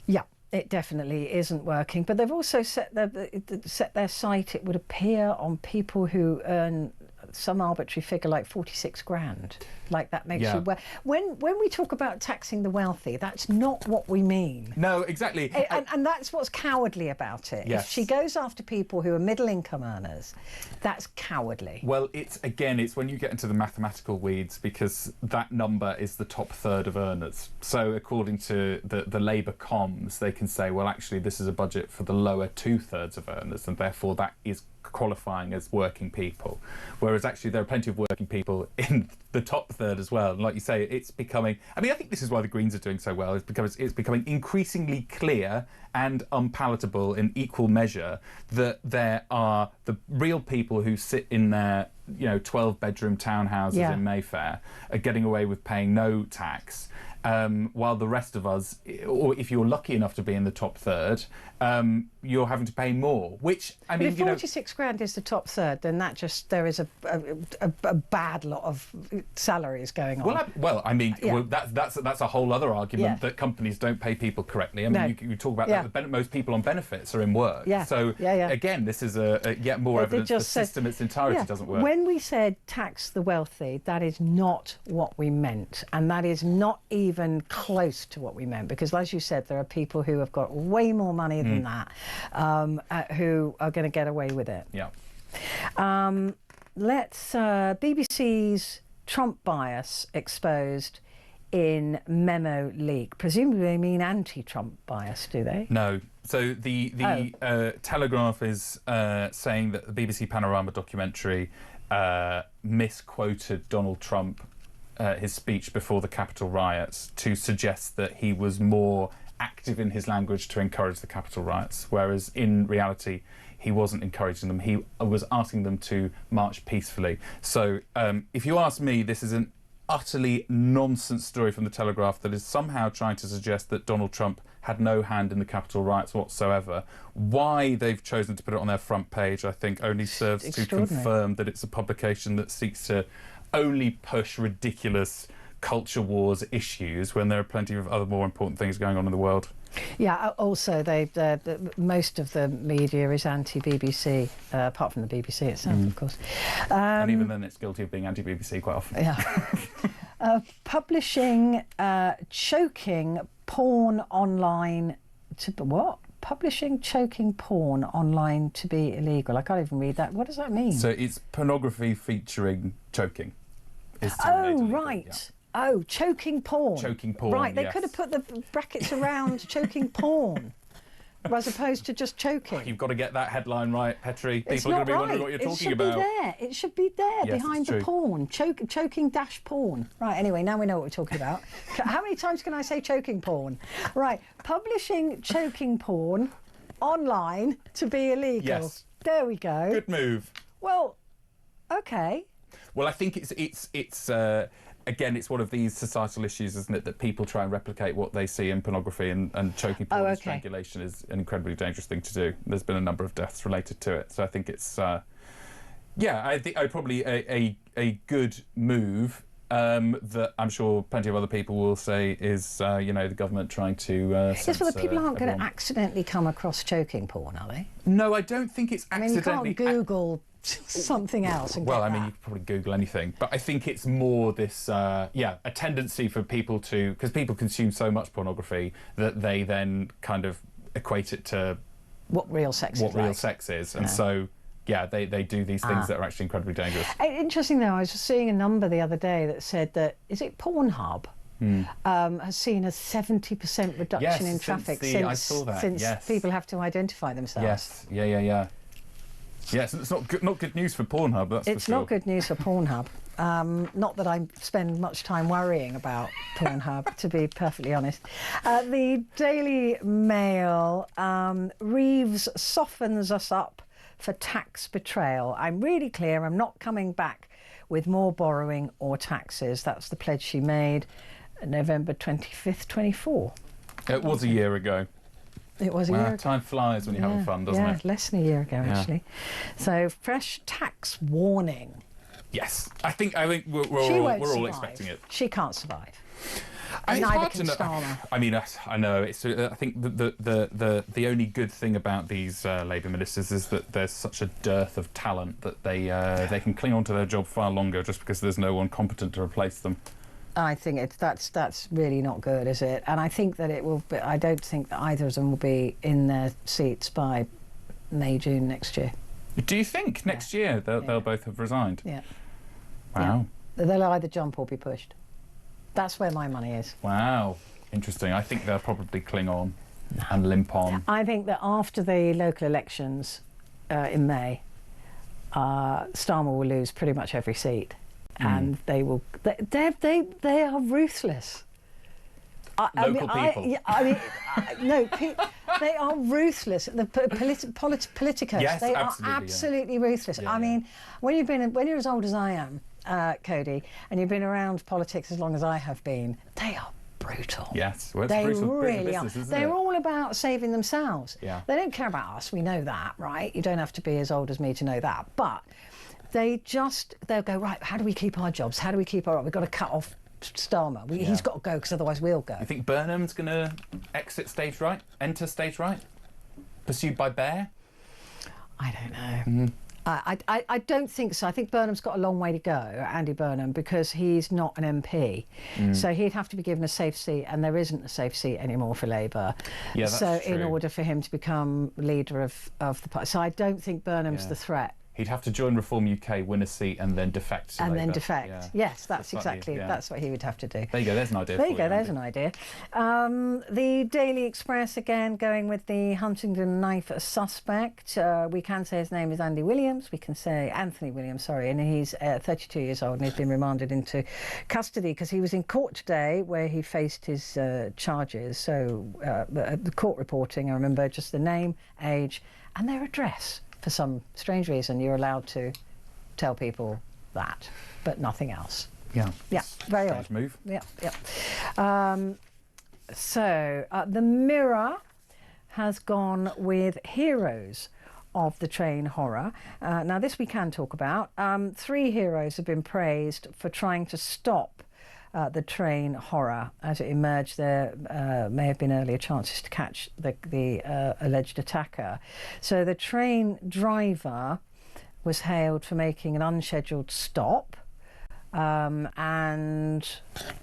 Yeah, it definitely isn't working. But they've also set their sight, it would appear, on people who earn some arbitrary figure like 46 grand. Like that makes Yeah. you... When we talk about taxing the wealthy, that's not what we mean. No, exactly. And that's what's cowardly about it. Yes. If she goes after people who are middle income earners, that's cowardly. Well, it's when you get into the mathematical weeds, because that number is the top third of earners. So according to the Labour comms, they can say, well, actually, this is a budget for the lower 2/3 of earners, and therefore that is qualifying as working people. Whereas actually there are plenty of working people in the top third as well. And like you say, it's becoming... I mean, I think this is why the Greens are doing so well, is because it's becoming increasingly clear and unpalatable in equal measure that there are the real people who sit in their 12-bedroom townhouses in Mayfair are getting away with paying no tax, while the rest of us, or if you're lucky enough to be in the top third, you're having to pay more. Which, I mean, but if 46 grand is the top third, then there is a bad lot of salaries going on. That's a whole other argument that companies don't pay people correctly. I mean, you talk about that. Most people on benefits are in work. Yeah. So again, this is a yet more evidence the system in its entirety doesn't work. When we said tax the wealthy, that is not what we meant, and that is not even close to what we meant, because as you said, there are people who have got way more money than that, who are going to get away with it. Yeah. BBC's Trump bias exposed in memo leak. Presumably they mean anti-Trump bias, do they? No. So the Telegraph is saying that the BBC Panorama documentary misquoted Donald Trump, his speech before the Capitol riots, to suggest that he was more active in his language to encourage the Capitol riots, whereas in reality he wasn't encouraging them. He was asking them to march peacefully. So if you ask me, this is an utterly nonsense story from the Telegraph that is somehow trying to suggest that Donald Trump had no hand in the Capitol riots whatsoever. Why they've chosen to put it on their front page, I think, only serves to confirm that it's a publication that seeks to only push ridiculous culture wars issues when there are plenty of other more important things going on in the world. Yeah, also most of the media is anti-BBC, apart from the BBC itself, of course. And even then it's guilty of being anti-BBC quite often. Yeah. Publishing choking porn online to... What? Publishing choking porn online to be illegal. I can't even read that. What does that mean? So it's pornography featuring choking. Oh, right. Yeah. Oh, choking porn. Choking porn, right, they could have put the brackets around choking porn, as opposed to just choking. You've got to get that headline right, Petrie. It's People are going to be wondering what you're talking about. It should be there, Yes, behind the porn. Choking dash porn. Right, anyway, now we know what we're talking about. How many times can I say choking porn? Right, publishing choking porn online to be illegal. Yes. There we go. Good move. Well, okay. Well, I think it's again, it's one of these societal issues, isn't it, that people try and replicate what they see in pornography, and choking porn and strangulation is an incredibly dangerous thing to do. There's been a number of deaths related to it, so I think it's I think probably a good move that I'm sure plenty of other people will say is the government trying to yes, but the people aren't going to accidentally come across choking porn, are they? No, I don't think it's accidentally. I mean, you can't Google something else and well, get I mean, that. you could probably Google anything, but I think it's more this a tendency for people to, because people consume so much pornography that they then kind of equate it to what real sex is, and so they do these things that are actually incredibly dangerous. Interesting though, I was seeing a number the other day that said that, is it Pornhub has seen a 70% reduction in traffic since people have to identify themselves. Yes, Yes, it's not good news for Pornhub, that's for sure. It's not good news for Pornhub. Not that I spend much time worrying about Pornhub, to be perfectly honest. The Daily Mail, Reeves softens us up for tax betrayal. I'm really clear, I'm not coming back with more borrowing or taxes. That's the pledge she made November 25th, 24. It was a year ago. It was a year ago. Time flies when you're having fun, doesn't it? Yeah, less than a year ago, actually. So, fresh tax warning. Yes, I think we're all expecting it. She can't survive. neither can Starmer. I mean, I know. I think the only good thing about these Labour ministers is that there's such a dearth of talent that they can cling on to their job far longer just because there's no one competent to replace them. I think that's really not good, is it? And I think that it will be, I don't think that either of them will be in their seats by May, June next year. Do you think next year they'll both have resigned? Yeah. Wow. Yeah. They'll either jump or be pushed. That's where my money is. Wow. Interesting. I think they'll probably cling on and limp on. I think that after the local elections in May, Starmer will lose pretty much every seat. And they will. They are ruthless. Local people. They are ruthless. The politicos. Yes, they absolutely, are absolutely ruthless. Yeah, I mean, when you're as old as I am, Cody, and you've been around politics as long as I have been, they are brutal. Yes, well, it's they brutal really business, are. isn't They're it? all about saving themselves. Yeah. They don't care about us. We know that, right? You don't have to be as old as me to know that, but. They'll go, right, how do we keep our jobs? How do we keep our... We've got to cut off Starmer. He's got to go because otherwise we'll go. You think Burnham's going to exit stage right? Enter stage right? Pursued by Bear? I don't know. I don't think so. I think Burnham's got a long way to go, Andy Burnham, because he's not an MP. So he'd have to be given a safe seat, and there isn't a safe seat anymore for Labour. Yeah, that's so true. In order for him to become leader of the party. So I don't think Burnham's the threat. He'd have to join Reform UK, win a seat, and then defect to And Labour. then defect. Yeah. Yes, that's exactly. yeah. That's what he would have to do. There you go. There's an idea. There for you go. There's an idea. The Daily Express again going with the Huntingdon knife suspect. We can say his name is Andy Williams. We can say Anthony Williams. Sorry, and he's 32 years old and he's been remanded into custody because he was in court today where he faced his charges. So the court reporting, I remember just the name, age, and their address. For some strange reason, you're allowed to tell people that, but nothing else. Yeah. Yeah, very Strange odd. move. Yeah, yeah. So the Mirror has gone with Heroes of the Train Horror. Now, this we can talk about. 3 heroes have been praised for trying to stop the train horror. As it emerged, there may have been earlier chances to catch the alleged attacker. So the train driver was hailed for making an unscheduled stop. And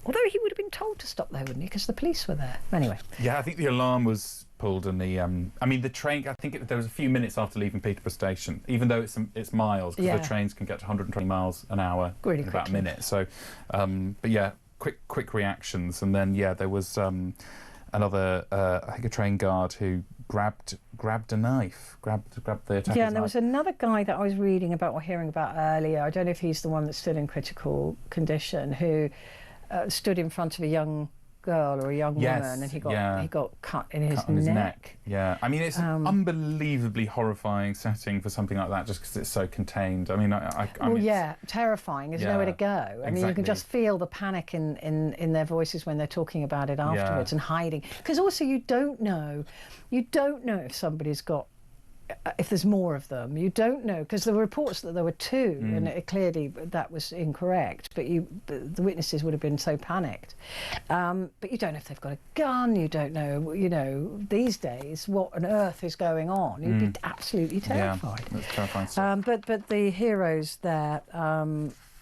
although he would have been told to stop there, wouldn't he? Because the police were there. Anyway. Yeah, I think the alarm was pulled and the train, I think there was a few minutes after leaving Peterborough Station, even though it's miles, because the trains can get to 120 miles an hour really in about a quickly. minute. So, but yeah, quick reactions. And then, there was another, I think a train guard who grabbed a knife, grabbed the attacker's Yeah, and there knife. was another guy that I was reading about or hearing about earlier. I don't know if he's the one that's still in critical condition, who stood in front of a young girl or a young woman, and he got cut in his neck. Yeah, I mean, it's an unbelievably horrifying setting for something like that, just because it's so contained. I mean, I mean, terrifying. There's nowhere to go. I mean, you can just feel the panic in their voices when they're talking about it afterwards and hiding. Because also you don't know if somebody's got. If there's more of them, you don't know, because there were reports that there were 2, and clearly that was incorrect. But the witnesses would have been so panicked. But you don't know if they've got a gun. You don't know. You know, these days, what on earth is going on? You'd be absolutely terrified. Yeah, that's terrifying stuff. But the heroes there.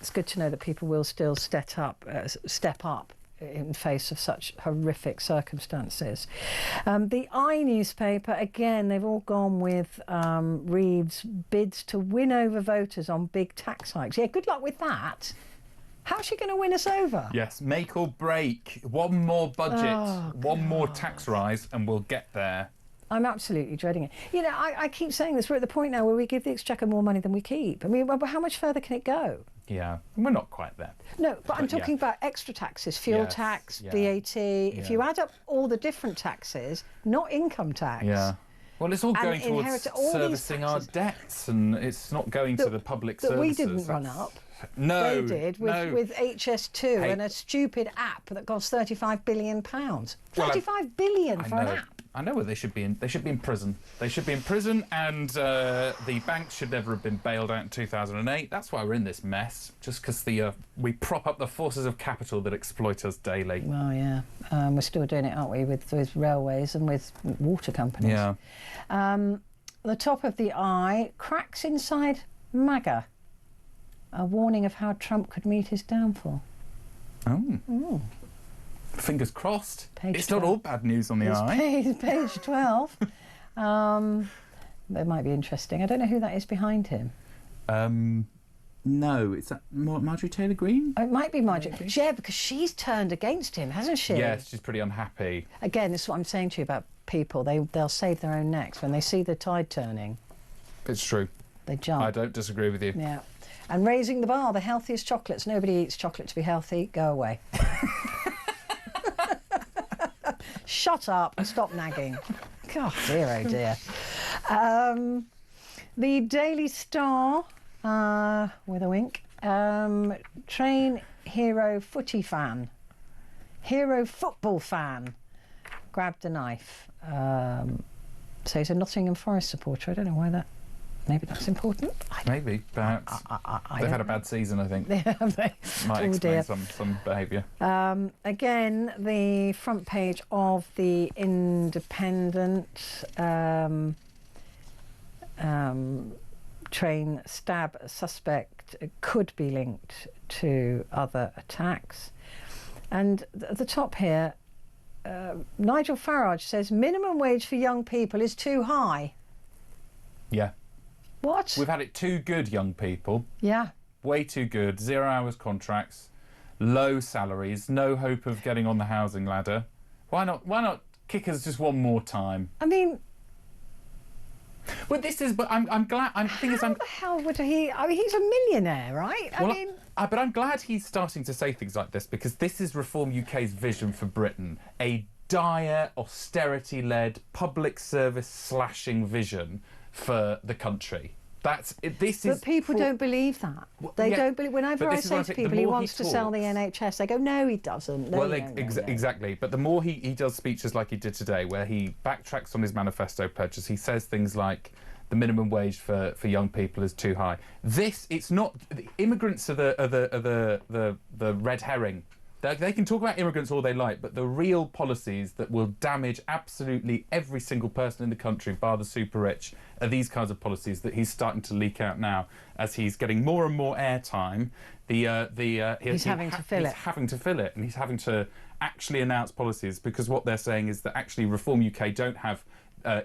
It's good to know that people will still step up in face of such horrific circumstances. The I newspaper, again, they've all gone with Reeves bids to win over voters on big tax hikes. Yeah, good luck with that. How's she going to win us over? Yes, make or break. One more budget, one more tax rise, and we'll get there. I'm absolutely dreading it. You know, I keep saying this. We're at the point now where we give the Exchequer more money than we keep. I mean, how much further can it go? Yeah, we're not quite there. No, but I'm talking about extra taxes, fuel tax, VAT. If you add up all the different taxes, not income tax. Yeah. Well, it's all And going towards inherit all these servicing our taxes debts, and it's not going to the public that services. we didn't run up. No, They did with HS2 and a stupid app that cost £35 billion. £35 billion for an app. I know where they should be in. They should be in prison. They should be in prison, and the banks should never have been bailed out in 2008. That's why we're in this mess, just because we prop up the forces of capital that exploit us daily. Well, yeah. We're still doing it, aren't we, with railways and with water companies. Yeah. The top of the eye, cracks inside MAGA. A warning of how Trump could meet his downfall. Oh. Fingers crossed. It's 12. not all bad news on the eye. Page 12. That might be interesting. I don't know who that is behind him. No, it's that Marjorie Taylor Greene? Oh, it might be Marjorie. Yeah, because she's turned against him, hasn't she? Yes, she's pretty unhappy. Again, this is what I'm saying to you about people. They'll save their own necks. When they see the tide turning, It's true. they jump. I don't disagree with you. Yeah. And raising the bar, the healthiest chocolates. Nobody eats chocolate to be healthy. Go away. Shut up and stop nagging. God, dear, oh dear. The Daily Star, with a wink, train hero footy fan, hero football fan, grabbed a knife. So he's a Nottingham Forest supporter. I don't know why that. Maybe that's important. Maybe, perhaps. They've had a bad season, I think. Might explain some behaviour. Again, the front page of the Independent, train stab suspect could be linked to other attacks. And at the top here, Nigel Farage says minimum wage for young people is too high. Yeah. What? We've had it too good, young people. Yeah. Way too good. 0 hours contracts, low salaries, no hope of getting on the housing ladder. Why not kick us just one more time? I mean, well, this is. But I'm glad. how the hell would he? I mean, he's a millionaire, right? But I'm glad he's starting to say things like this, because this is Reform UK's vision for Britain: a dire, austerity-led, public service slashing vision for the country. But people don't believe that. They don't believe. Whenever I say to people he wants to sell the NHS, they go, "No, he doesn't." No, well, exactly. But the more he does speeches like he did today, where he backtracks on his manifesto pledges, he says things like the minimum wage for young people is too high. It's not. The immigrants are the red herring. They can talk about immigrants all they like, but the real policies that will damage absolutely every single person in the country, bar the super rich, are these kinds of policies that he's starting to leak out now as he's getting more and more airtime. He's having to fill it, and he's having to actually announce policies, because what they're saying is that actually Reform UK don't have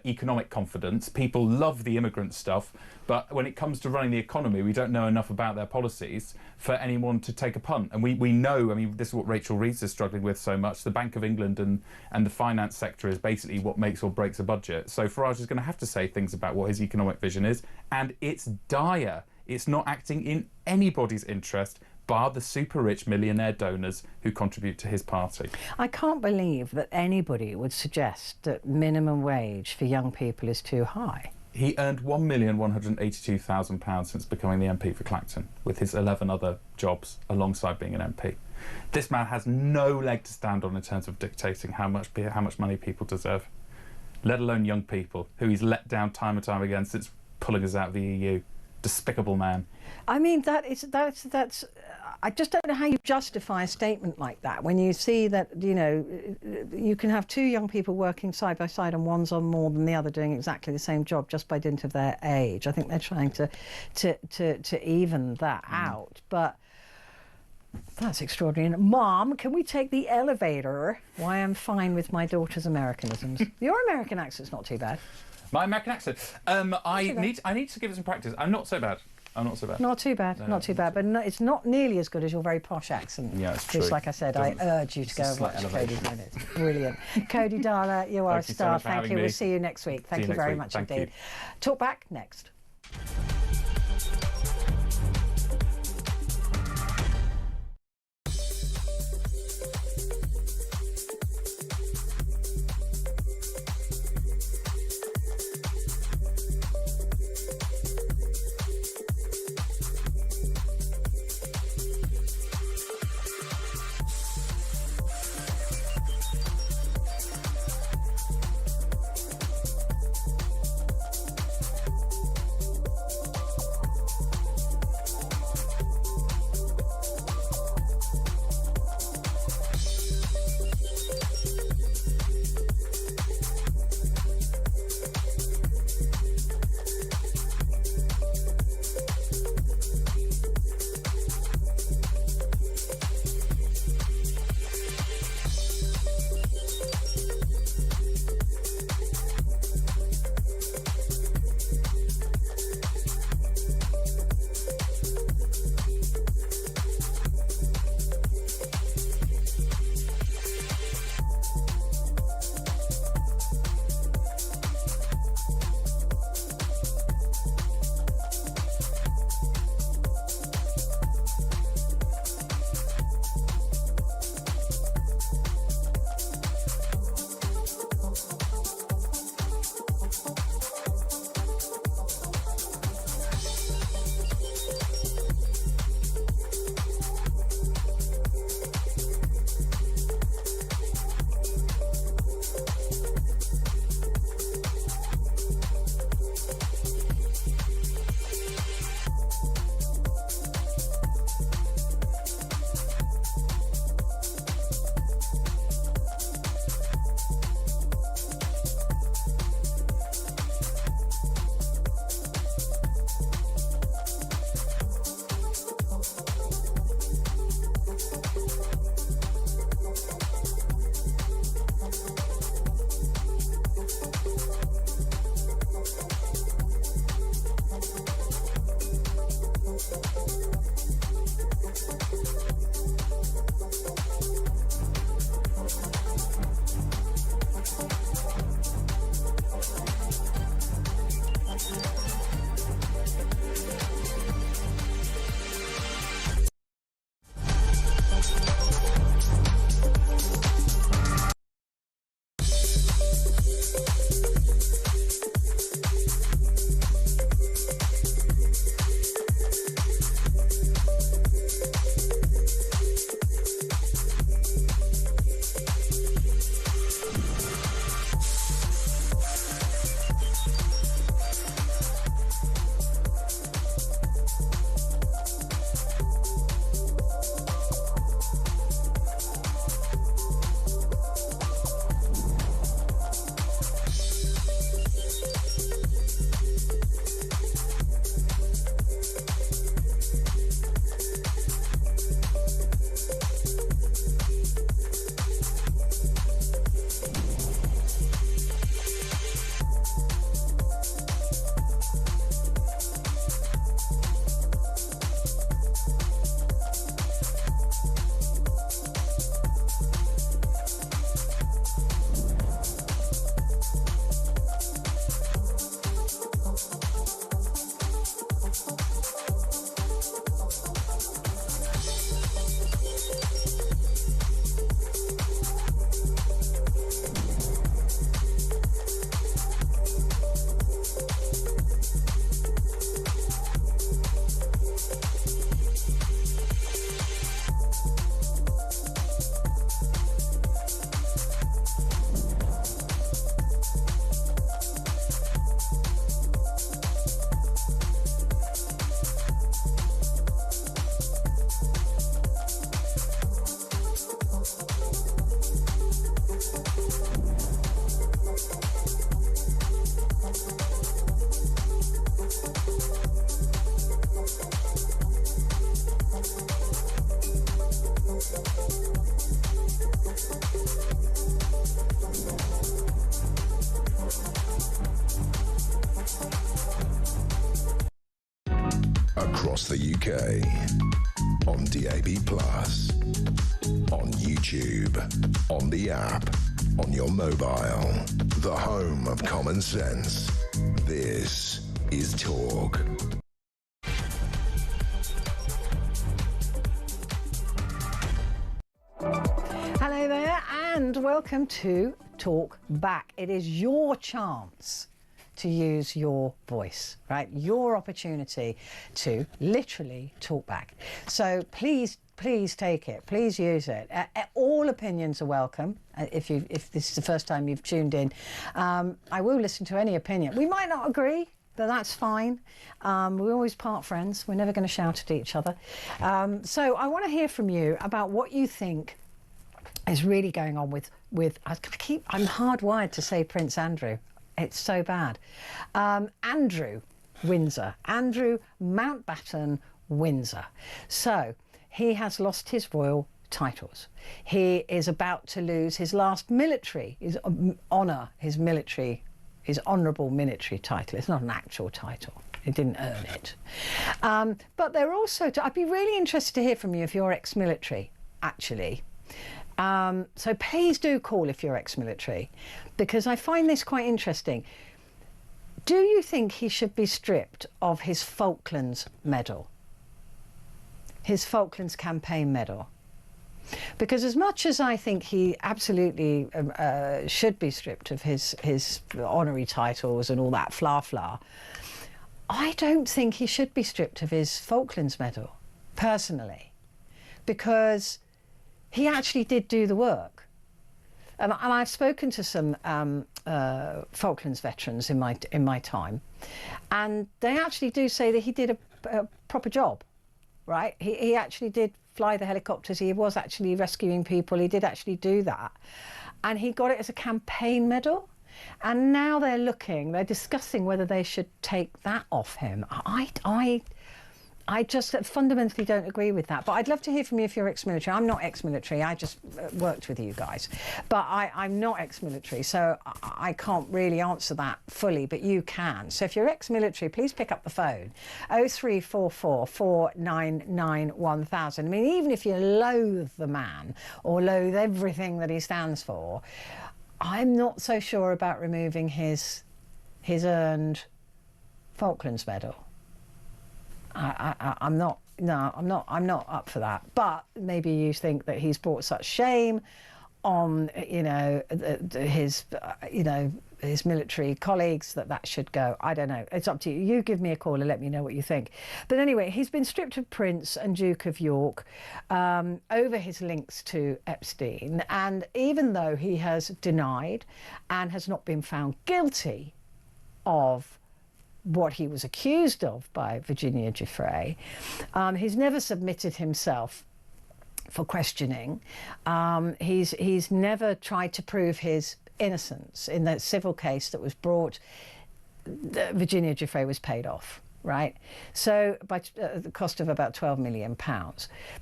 economic confidence. People love the immigrant stuff, but when it comes to running the economy, we don't know enough about their policies for anyone to take a punt. And we know, I mean, this is what Rachel Reeves is struggling with so much. The Bank of England and the finance sector is basically what makes or breaks a budget. So Farage is going to have to say things about what his economic vision is, and it's dire. It's not acting in anybody's interest, bar the super rich millionaire donors who contribute to his party. I can't believe that anybody would suggest that minimum wage for young people is too high. He earned £1,182,000 since becoming the MP for Clacton, with his 11 other jobs alongside being an MP. This man has no leg to stand on in terms of dictating how much money people deserve, let alone young people, who he's let down time and time again since pulling us out of the EU. Despicable man. I mean, that's. I just don't know how you justify a statement like that when you see that, you know, you can have two young people working side by side and one's on more than the other doing exactly the same job just by dint of their age. I think they're trying to even that out, but that's extraordinary. And, Mom, can we take the elevator? Why, I'm fine with my daughter's Americanisms. Your American accent's not too bad. My American accent. I need to give it some practice. I'm not so bad. Not too bad. Not too bad, not too bad. But no, it's not nearly as good as your very posh accent. Yeah, it's true. Which, like I said, I urge you to go and watch Cody's minutes. Brilliant. Cody Darla, you are a star. Thank you. We'll see you next week. Thank you very much indeed. Talk back next. across the UK. On DAB+, on YouTube, on the app, on your mobile. The home of common sense. This is Talk. Hello there and welcome to Talk Back. It is your chance to use your voice, right? Your opportunity to literally talk back. So please take it. Please use it. All opinions are welcome. If this is the first time you've tuned in, I will listen to any opinion. We might not agree, but that's fine. We always part friends. We're never going to shout at each other. So I want to hear from you about what you think is really going on with I'm hardwired to say Prince Andrew. It's so bad. Andrew Windsor. Andrew Mountbatten Windsor. So he has lost his royal titles. He is about to lose his last military, his honourable military title. It's not an actual title. He didn't earn it. But they're also, I'd be really interested to hear from you if you're ex-military, actually. So please do call if you're ex-military, because I find this quite interesting. Do you think he should be stripped of his Falklands medal? His Falklands campaign medal? Because as much as I think he absolutely should be stripped of his honorary titles and all that fla-fla, I don't think he should be stripped of his Falklands medal, personally, because he actually did do the work. And I've spoken to some Falklands veterans in my time, and they actually do say that he did a proper job, right? He actually did fly the helicopters. He was actually rescuing people. He did actually do that. And he got it as a campaign medal. And now they're discussing whether they should take that off him. I just fundamentally don't agree with that. But I'd love to hear from you if you're ex-military. I'm not ex-military. I just worked with you guys. But I'm not ex-military, so I can't really answer that fully, but you can. So if you're ex-military, please pick up the phone. 0344 499 1000. I mean, even if you loathe the man or loathe everything that he stands for, I'm not so sure about removing his earned Falklands medal. I'm not up for that. But maybe you think that he's brought such shame on, his military colleagues that should go. I don't know. It's up to you. You give me a call and let me know what you think. But anyway, he's been stripped of Prince and Duke of York over his links to Epstein. And even though he has denied and has not been found guilty of what he was accused of by Virginia Giuffre, he's never submitted himself for questioning. He's never tried to prove his innocence. In that civil case that was brought, Virginia Giuffre was paid off, right? So by the cost of about £12 million.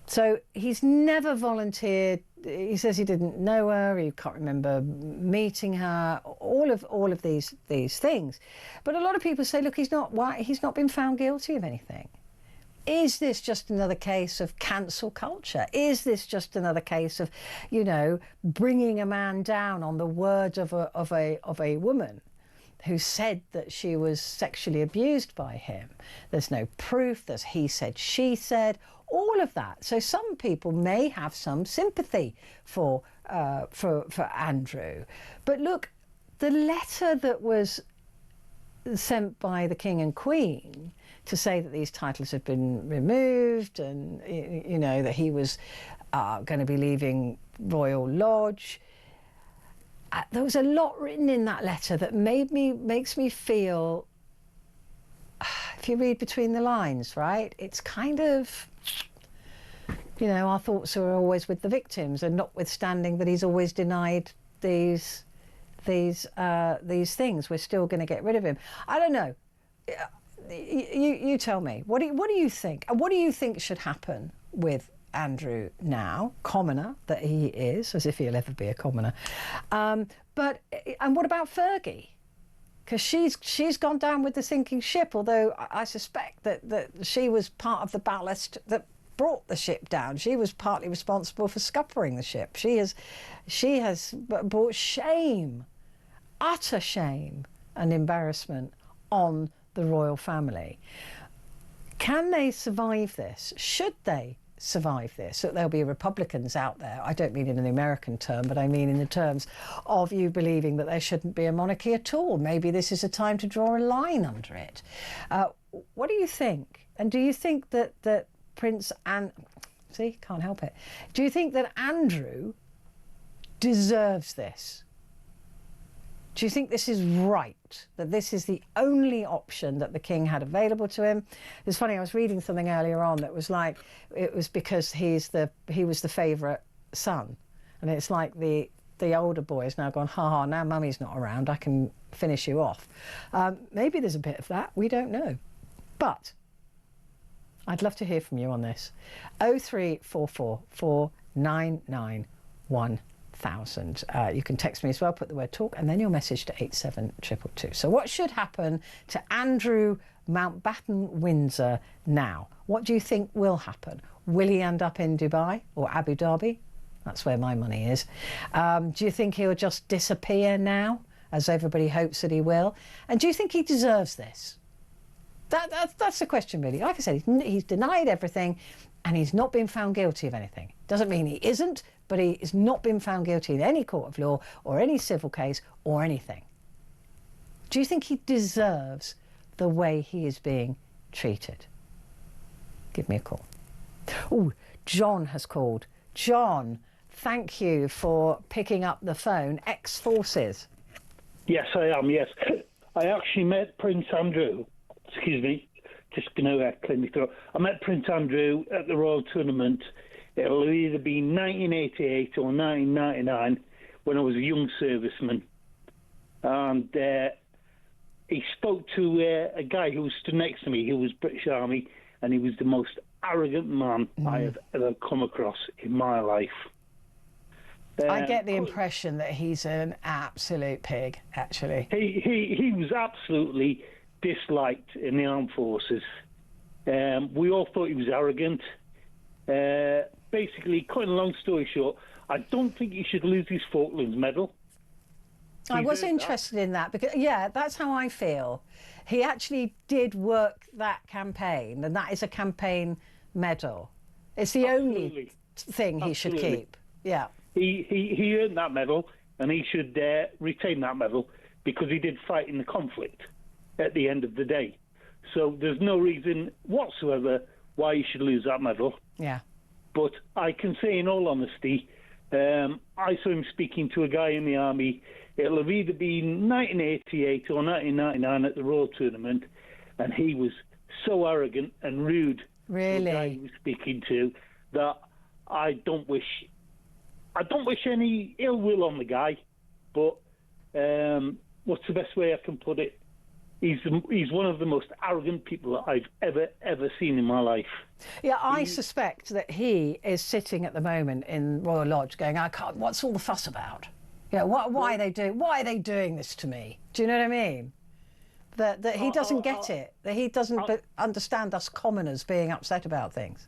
So he's never volunteered. He says he didn't know her, he can't remember meeting her, all of these things. But a lot of people say, look, he's not been found guilty of anything. Is this just another case of cancel culture? Is this just another case of, bringing a man down on the word of a woman who said that she was sexually abused by him? There's no proof. There's he said, she said, all of that. So some people may have some sympathy for Andrew. But look, the letter that was sent by the King and Queen to say that these titles had been removed and, that he was going to be leaving Royal Lodge, there was a lot written in that letter that makes me feel, if you read between the lines, right, it's kind of, our thoughts are always with the victims, and notwithstanding that he's always denied these things, we're still going to get rid of him. I don't know. You tell me. What do you think? And what do you think should happen with Andrew now, commoner that he is, as if he'll ever be a commoner? And what about Fergie? because she's gone down with the sinking ship, although I suspect that she was part of the ballast that brought the ship down. She was partly responsible for scuppering the ship. She has brought shame, utter shame and embarrassment on the royal family. Can they survive this? Should they survive this? So there'll be Republicans out there. I don't mean in an American term, but I mean in the terms of you believing that there shouldn't be a monarchy at all. Maybe this is a time to draw a line under it. What do you think? And do you think that can't help it. Do you think that Andrew deserves this? Do you think this is right, that this is the only option that the king had available to him? It's funny, I was reading something earlier on that was like, it was because he was the favourite son. And it's like the older boy has now gone, now mummy's not around, I can finish you off. Maybe there's a bit of that, we don't know. But I'd love to hear from you on this. 0344 499 1000. You can text me as well, put the word talk and then your message to 87222. So what should happen to Andrew Mountbatten Windsor now? What do you think will happen? Will he end up in Dubai or Abu Dhabi? That's where my money is. Do you think he'll just disappear now, as everybody hopes that he will? And do you think he deserves this? That's the question, really. Like I said, he's denied everything and he's not been found guilty of anything. Doesn't mean he isn't, but he has not been found guilty in any court of law or any civil case or anything. Do you think he deserves the way he is being treated? Give me a call. Oh, John has called. John, thank you for picking up the phone. Ex-forces. Yes, I am, yes. I actually met Prince Andrew. Excuse me, just going to clear my throat. I met Prince Andrew at the Royal Tournament. It'll either be 1988 or 1999 when I was a young serviceman. And he spoke to a guy who was stood next to me who was British Army, and he was the most arrogant man I have ever come across in my life. I get the impression that he's an absolute pig, actually. He was absolutely disliked in the armed forces. We all thought he was arrogant. Basically, cutting a long story short, I don't think he should lose his Falklands medal. I was interested in that because, yeah, that's how I feel. He actually did work that campaign, and that is a campaign medal. It's the only thing he should keep. Yeah. He earned that medal, and he should retain that medal because he did fight in the conflict at the end of the day. So there's no reason whatsoever why he should lose that medal. Yeah. But I can say in all honesty, I saw him speaking to a guy in the army. It'll have either been 1988 or 1999 at the Royal Tournament, and he was so arrogant and rude really? to the guy he was speaking to that I don't wish any ill will on the guy. But what's the best way I can put it? He's one of the most arrogant people that I've ever seen in my life. Yeah, I suspect that he is sitting at the moment in Royal Lodge going, I can't, what's all the fuss about? You know, why are they doing this to me? Do you know what I mean? That he doesn't get it, that he doesn't understand us commoners being upset about things.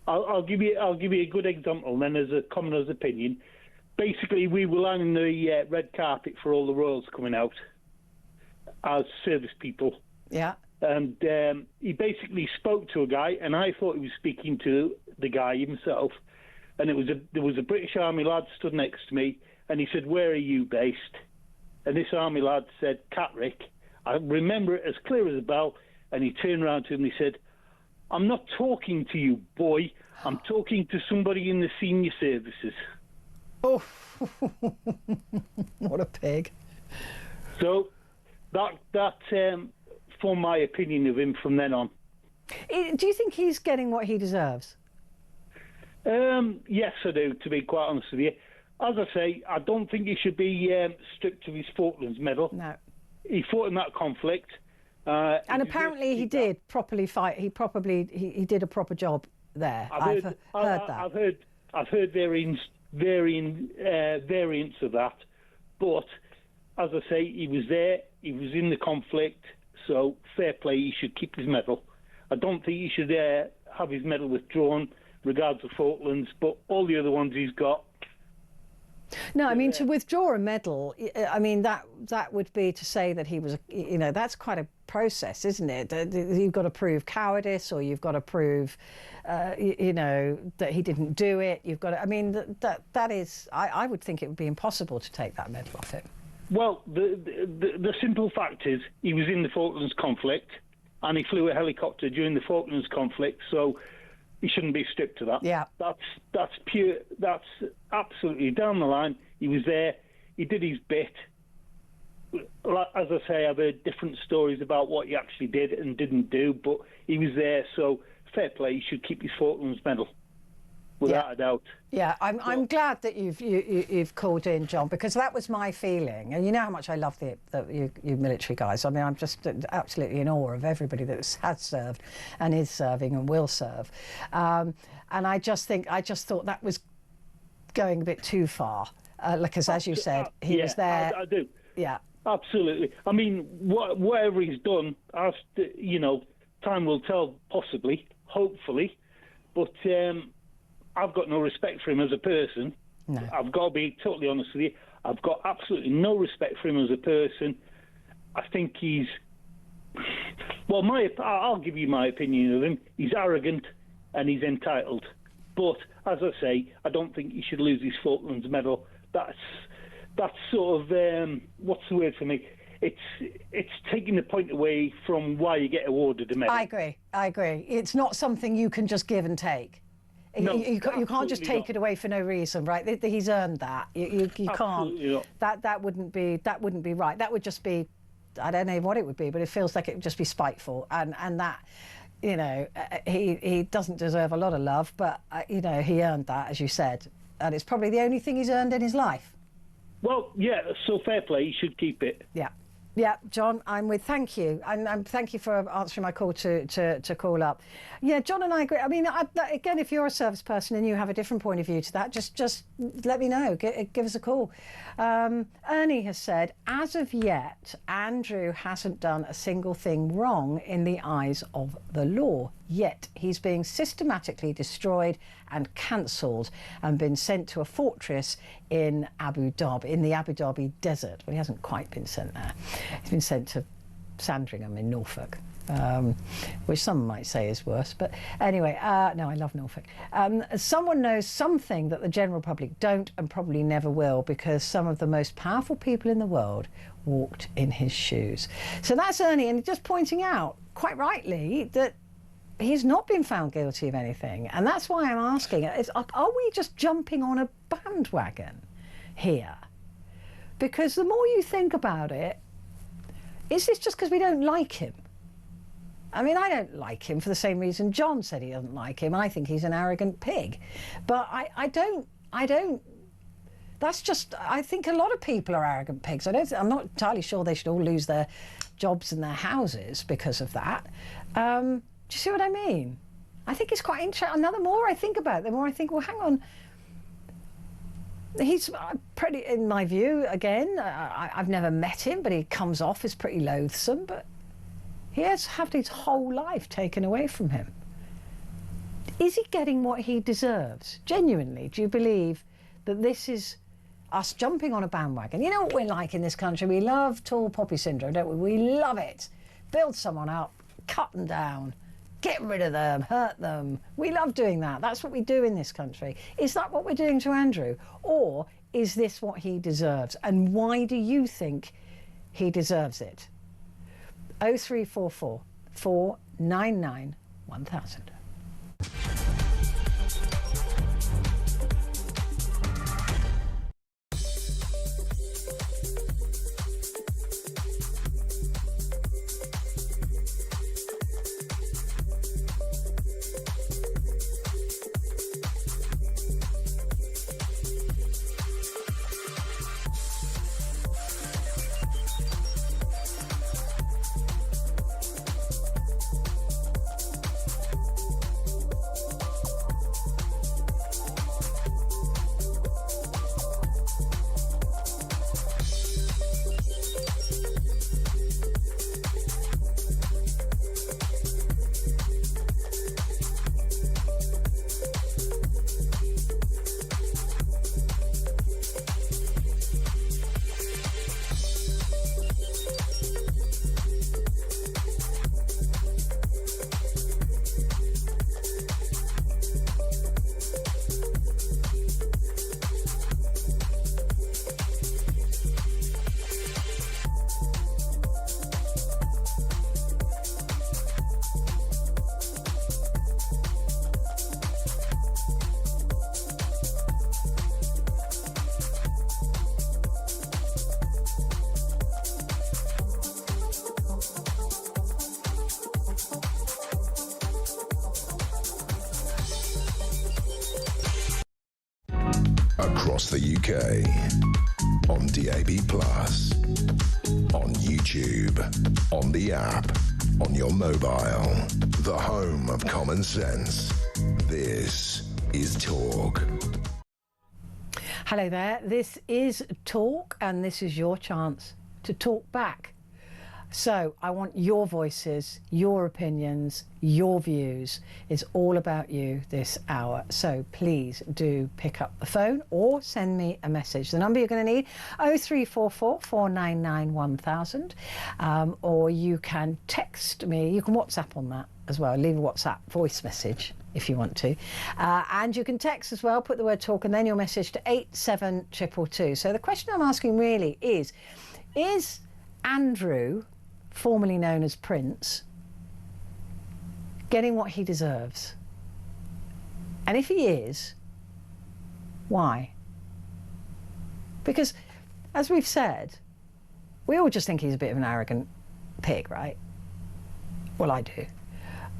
I'll give you a good example then as a commoner's opinion. Basically, we were lining the red carpet for all the royals coming out as service people. Yeah. And he basically spoke to a guy, and I thought he was speaking to the guy himself. And there was a British Army lad stood next to me, and he said, "Where are you based?" And this Army lad said, "Catterick." I remember it as clear as a bell. And he turned around to him and he said, "I'm not talking to you, boy. I'm talking to somebody in the senior services." Oh, what a pig. So that formed my opinion of him from then on. Do you think he's getting what he deserves? Yes, I do, to be quite honest with you. As I say, I don't think he should be stripped of his Falklands medal. No. He fought in that conflict. And apparently he did properly fight. He did a proper job there. I've heard that. I've heard variants of that. But as I say, he was there. he was in the conflict, so fair play, he should keep his medal. I don't think he should have his medal withdrawn, regards the Falklands, but all the other ones he's got. No, I mean, to withdraw a medal, I mean, that would be to say that he was, that's quite a process, isn't it? You've got to prove cowardice, or you've got to prove, that he didn't do it. You've got to, I mean, that is, I would think it would be impossible to take that medal off him. Well, the simple fact is he was in the Falklands conflict, and he flew a helicopter during the Falklands conflict, so he shouldn't be stripped of that. Yeah. That's pure. That's absolutely down the line. He was there. He did his bit. As I say, I've heard different stories about what he actually did and didn't do, but he was there. So fair play. He should keep his Falklands medal, without a doubt. Yeah, I'm glad that you've called in, John, because that was my feeling, and you know how much I love you military guys. I mean, I'm just absolutely in awe of everybody that has served, and is serving, and will serve. And I just thought that was going a bit too far, because as you said, he was there. I do. Yeah, absolutely. I mean, whatever he's done, time will tell. Possibly, hopefully, but. I've got no respect for him as a person. No. I've got to be totally honest with you. I've got absolutely no respect for him as a person. I think he's... Well, I'll give you my opinion of him. He's arrogant and he's entitled. But, as I say, I don't think he should lose his Falklands medal. That's sort of... what's the word for me? It's taking the point away from why you get awarded a medal. I agree. It's not something you can just give and take. No, you can't just take it away for no reason, right? He's earned that. You can't. That wouldn't be right. That would just be, I don't know what it would be, but it feels like it would just be spiteful, and that, he doesn't deserve a lot of love, but he earned that, as you said, and it's probably the only thing he's earned in his life. Well, yeah. So fair play. He should keep it. Yeah. Yeah, John, I'm with. Thank you, and thank you for answering my call to call up. Yeah, John and I agree. I mean, again, if you're a service person and you have a different point of view to that, just let me know. Give us a call. Ernie has said, as of yet, Andrew hasn't done a single thing wrong in the eyes of the law. Yet he's being systematically destroyed and cancelled and been sent to a fortress in the Abu Dhabi desert. Well, he hasn't quite been sent there. He's been sent to Sandringham in Norfolk, which some might say is worse. But anyway, no, I love Norfolk. Someone knows something that the general public don't and probably never will, because some of the most powerful people in the world walked in his shoes. So that's Ernie, and just pointing out, quite rightly, that he's not been found guilty of anything. And that's why I'm asking, are we just jumping on a bandwagon here? Because the more you think about it, is this just because we don't like him? I mean, I don't like him for the same reason John said he doesn't like him. I think he's an arrogant pig. But I don't, that's just, I think a lot of people are arrogant pigs. I'm not entirely sure they should all lose their jobs and their houses because of that. Do you see what I mean? I think it's quite interesting. The more I think about it, the more I think, well, hang on. He's pretty, in my view, again, I've never met him, but he comes off as pretty loathsome, but he has had his whole life taken away from him. Is he getting what he deserves? Genuinely, do you believe that this is us jumping on a bandwagon? You know what we're like in this country? We love tall poppy syndrome, don't we? We love it. Build someone up, cut them down, get rid of them, hurt them. We love doing that. That's what we do in this country. Is that what we're doing to Andrew? Or is this what he deserves? And why do you think he deserves it? 0344 499 1000. across the UK, on DAB+, on YouTube, on the app, on your mobile, the home of common sense. This is Talk. Hello there, this is Talk and this is your chance to talk back. So I want your voices, your opinions, your views. It's all about you this hour. So please do pick up the phone or send me a message. The number you're going to need, 0344 499 1000. Or you can text me, you can WhatsApp on that as well. Leave a WhatsApp voice message if you want to. And you can text as well, put the word talk and then your message to 87222. So the question I'm asking really is Andrew, formerly known as Prince, getting what he deserves? And if he is, why? Because, as we've said, we all just think he's a bit of an arrogant pig, right? Well, I do.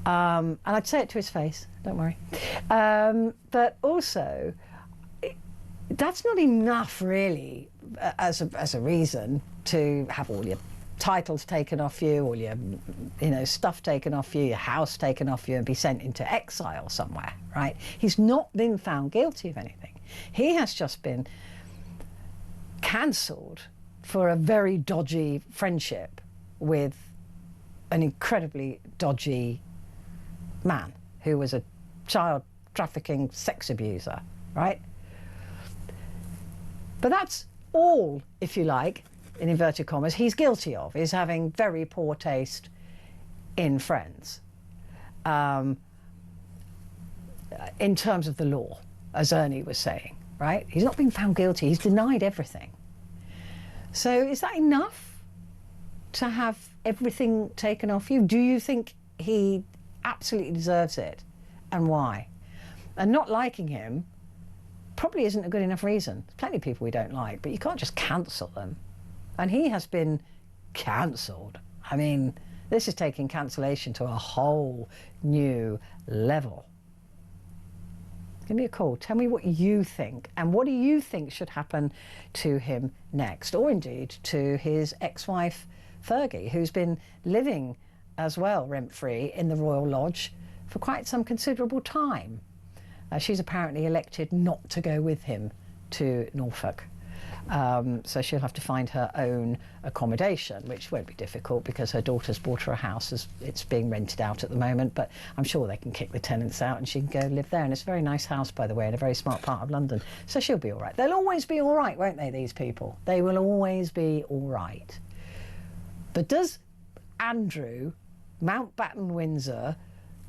And I'd say it to his face, don't worry. But also, that's not enough, really, as a reason to have all your titles taken off you, all your stuff taken off you, your house taken off you and be sent into exile somewhere, right? He's not been found guilty of anything. He has just been cancelled for a very dodgy friendship with an incredibly dodgy man who was a child trafficking sex abuser, right? But that's all, if you like, in inverted commas, he's guilty of, is having very poor taste in friends. In terms of the law, as Ernie was saying, right? He's not been found guilty, he's denied everything. So is that enough to have everything taken off you? Do you think he absolutely deserves it? And why? And not liking him probably isn't a good enough reason. There's plenty of people we don't like, but you can't just cancel them. And he has been cancelled. I mean, this is taking cancellation to a whole new level. Give me a call. Tell me what you think. And what do you think should happen to him next? Or indeed to his ex-wife, Fergie, who's been living as well rent-free in the Royal Lodge for quite some considerable time. She's apparently elected not to go with him to Norfolk. So she'll have to find her own accommodation, which won't be difficult because her daughter's bought her a house as it's being rented out at the moment, but I'm sure they can kick the tenants out and she can go live there. And it's a very nice house, by the way, in a very smart part of London. So she'll be all right. They'll always be all right, won't they, these people? They will always be all right. But does Andrew Mountbatten Windsor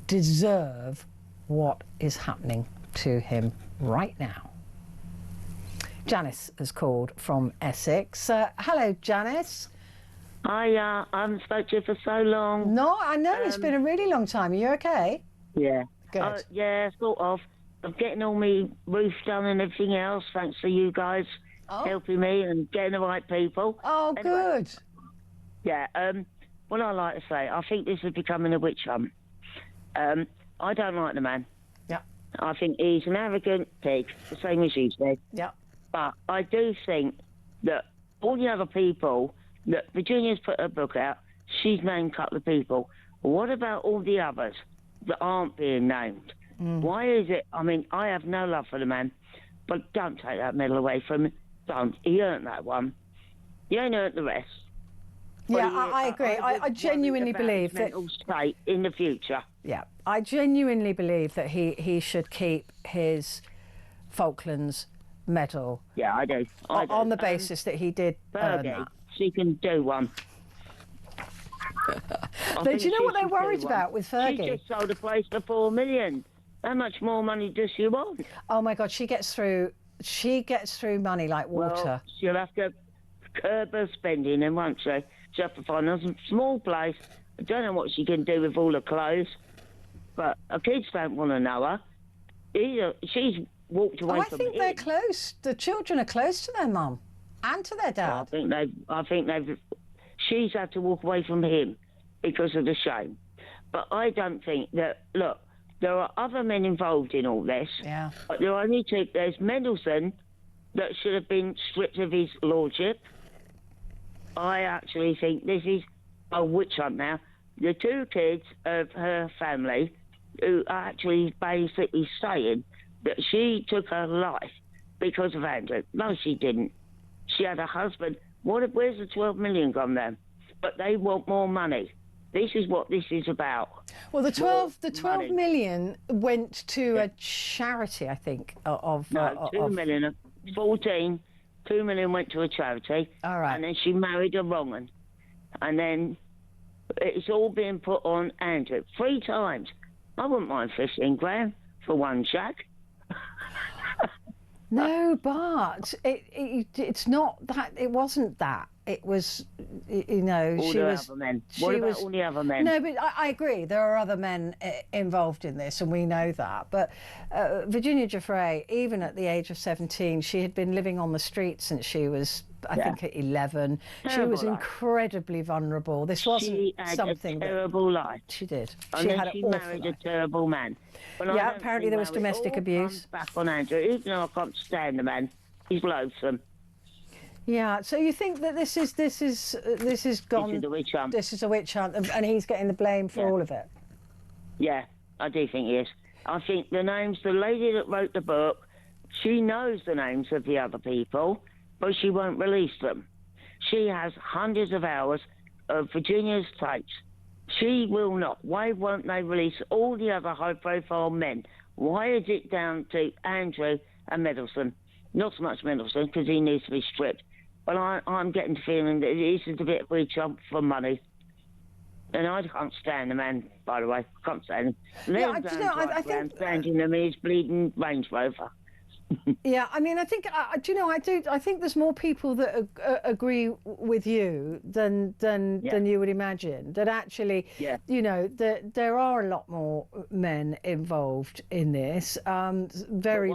deserve what is happening to him right now? Janice has called from Essex. Hello, Janice. I haven't spoken to you for so long. No, I know, it's been a really long time. Are you okay? Yeah. Good. Yeah, sort of. I'm getting all my roof done and everything else, thanks to you guys helping me and getting the right people. Oh, anyway, good. Yeah, what I like to say, I think this is becoming a witch hunt. I don't like the man. Yeah. I think he's an arrogant pig, the same as you said. Yeah. But I do think that all the other people, that Virginia's put her book out, she's named a couple of people. What about all the others that aren't being named? Why is it? I mean, I have no love for the man, but don't take that medal away from him. Don't. He earned that one. He ain't earned the rest. Yeah, I agree. I genuinely believe that mental state in the future. Yeah, I genuinely believe that he should keep his Falklands medal. Yeah, I do. On the basis that he did earn that. She can do one. Do you know what they're worried about with Fergie? She just sold a place for $4 million. How much more money does she want? Oh my God, she gets through money like water. Well, she'll have to curb her spending, and won't she? She'll have to find a small place. I don't know what she can do with all her clothes, but her kids don't want to know her. She's walked away from him. I think they're close. The children are close to their mum and to their dad. I think they've. She's had to walk away from him because of the shame. But I don't think that. Look, there are other men involved in all this. Yeah. But there are only two. There's Mendelssohn that should have been stripped of his lordship. I actually think this is a witch hunt now. The 2 kids of her family who are actually basically saying that she took her life because of Andrew. No, she didn't. She had a husband. Where's the 12 million gone then? But they want more money. This is what this is about. Well, the 12 money. million went to a charity, I think, of... No, 2 million. 14, 2 million went to a charity. All right. And then she married a wrong one. And then it's all been put on Andrew 3 times. I wouldn't mind 15 grand for one shack. No, but it's not that. It wasn't that. It was, you know, all she the was. Other men. She What about was, all the other men? No, but I agree. There are other men involved in this, and we know that. But Virginia Giuffre, even at the age of 17, she had been living on the street since she was, I think, at 11. She was incredibly vulnerable. This wasn't she had something a terrible life. She did. And she then had she an married awful a terrible man. But yeah, apparently there was domestic abuse. Back on Andrew, even though I can't stand the man, he's loathsome. Yeah, so you think that this is gone? This is a witch hunt. This is a witch hunt, and he's getting the blame for all of it. Yeah, I do think he is. I think the lady that wrote the book, she knows the names of the other people, but she won't release them. She has hundreds of hours of Virginia's tapes. She will not. Why won't they release all the other high-profile men? Why is it down to Andrew and Middleton? Not so much Middleton, because he needs to be stripped. But I'm getting the feeling that this is a bit of a jump for money. And I can't stand the man, by the way. I can't stand him. I think standing him in his bleeding Range Rover. Yeah, I mean, I think I think there's more people that agree with you than you would imagine. That actually, you know, there are a lot more men involved in this. Very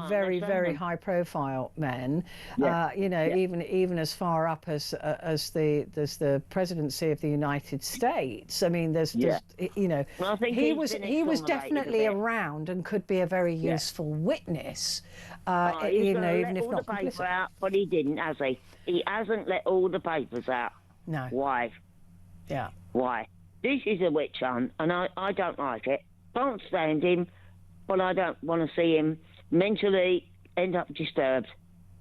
high profile men. You know, even as far up as the presidency of the United States. I mean, there's you know, well, he was definitely around and could be a very useful witness. You know, even if not complicit. Out, but he didn't, has he? He hasn't let all the papers out. No. Why? Yeah. Why? This is a witch hunt, and I don't like it. Can't stand him, but I don't want to see him mentally end up disturbed.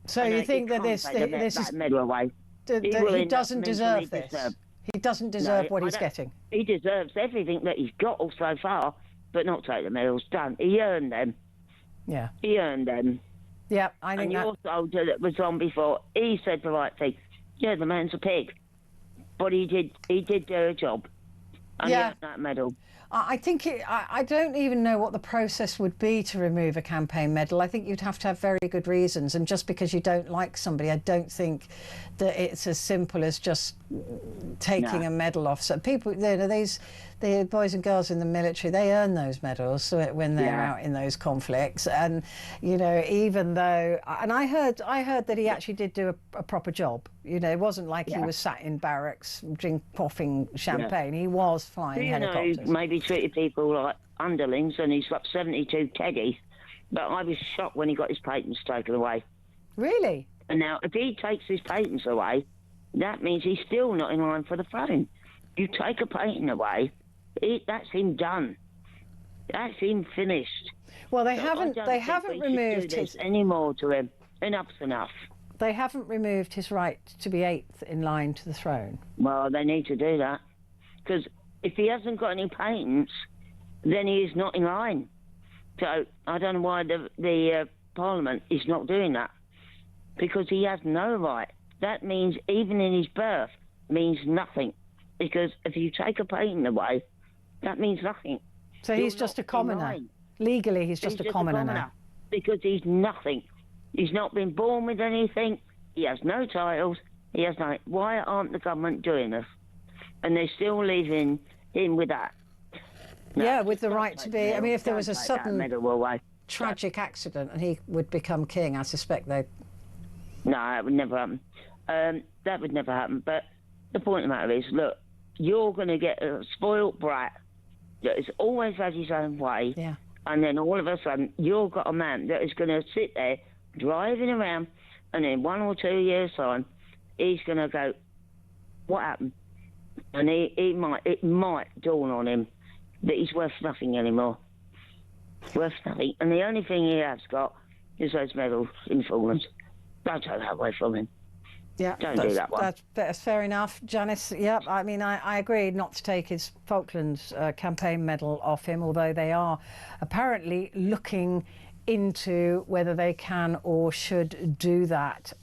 So you think that this is medal away? He doesn't deserve this. Disturbed. He doesn't deserve what he's getting. He deserves everything that he's got so far, but not take the medals. Done. He earned them. Yeah. He earned them. Yeah, I think and your soldier that was on before, he said the right thing. Yeah, the man's a pig, but he did do a job, and he earned that medal. I think I don't even know what the process would be to remove a campaign medal. I think you'd have to have very good reasons, and just because you don't like somebody, I don't think that it's as simple as just taking a medal off. So people, you know, the boys and girls in the military, they earn those medals when they're out in those conflicts. And you know, even though, and I heard that he actually did do a proper job. You know, it wasn't like he was sat in barracks quaffing champagne. He was flying helicopters. Know, maybe treated people like underlings, and he's got 72 teddies. But I was shocked when he got his patents taken away. Really? And now, if he takes his patents away, that means he's still not in line for the throne. You take a patent away, that's him done. That's him finished. Well, they haven't removed his anymore to him. Enough's enough. They haven't removed his right to be 8th in line to the throne. Well, they need to do that, because if he hasn't got any patents, then he is not in line. So I don't know why the Parliament is not doing that, because he has no right. That means even in his birth means nothing, because if you take a patent away, that means nothing. So he's just a commoner. Legally, he's just a commoner now. Because he's nothing. He's not been born with anything. He has no titles. He has nothing. Why aren't the government doing this? And they're still leaving him with that. No, with the right to be. I mean, if there was a sudden tragic accident and he would become king, I suspect they. No, that would never happen. That would never happen. But the point of the matter is, look, you're going to get a spoilt brat that has always had his own way. Yeah. And then all of a sudden, you've got a man that is going to sit there driving around, and in 1 or 2 years' time, he's going to go, what happened? And it might dawn on him that he's worth nothing anymore. Worth nothing. And the only thing he has got is those medals in Falklands. Don't take that away from him. Yeah, Don't do that one. That's fair enough, Janice. Yeah, I mean, I agree not to take his Falklands campaign medal off him, although they are apparently looking into whether they can or should do that.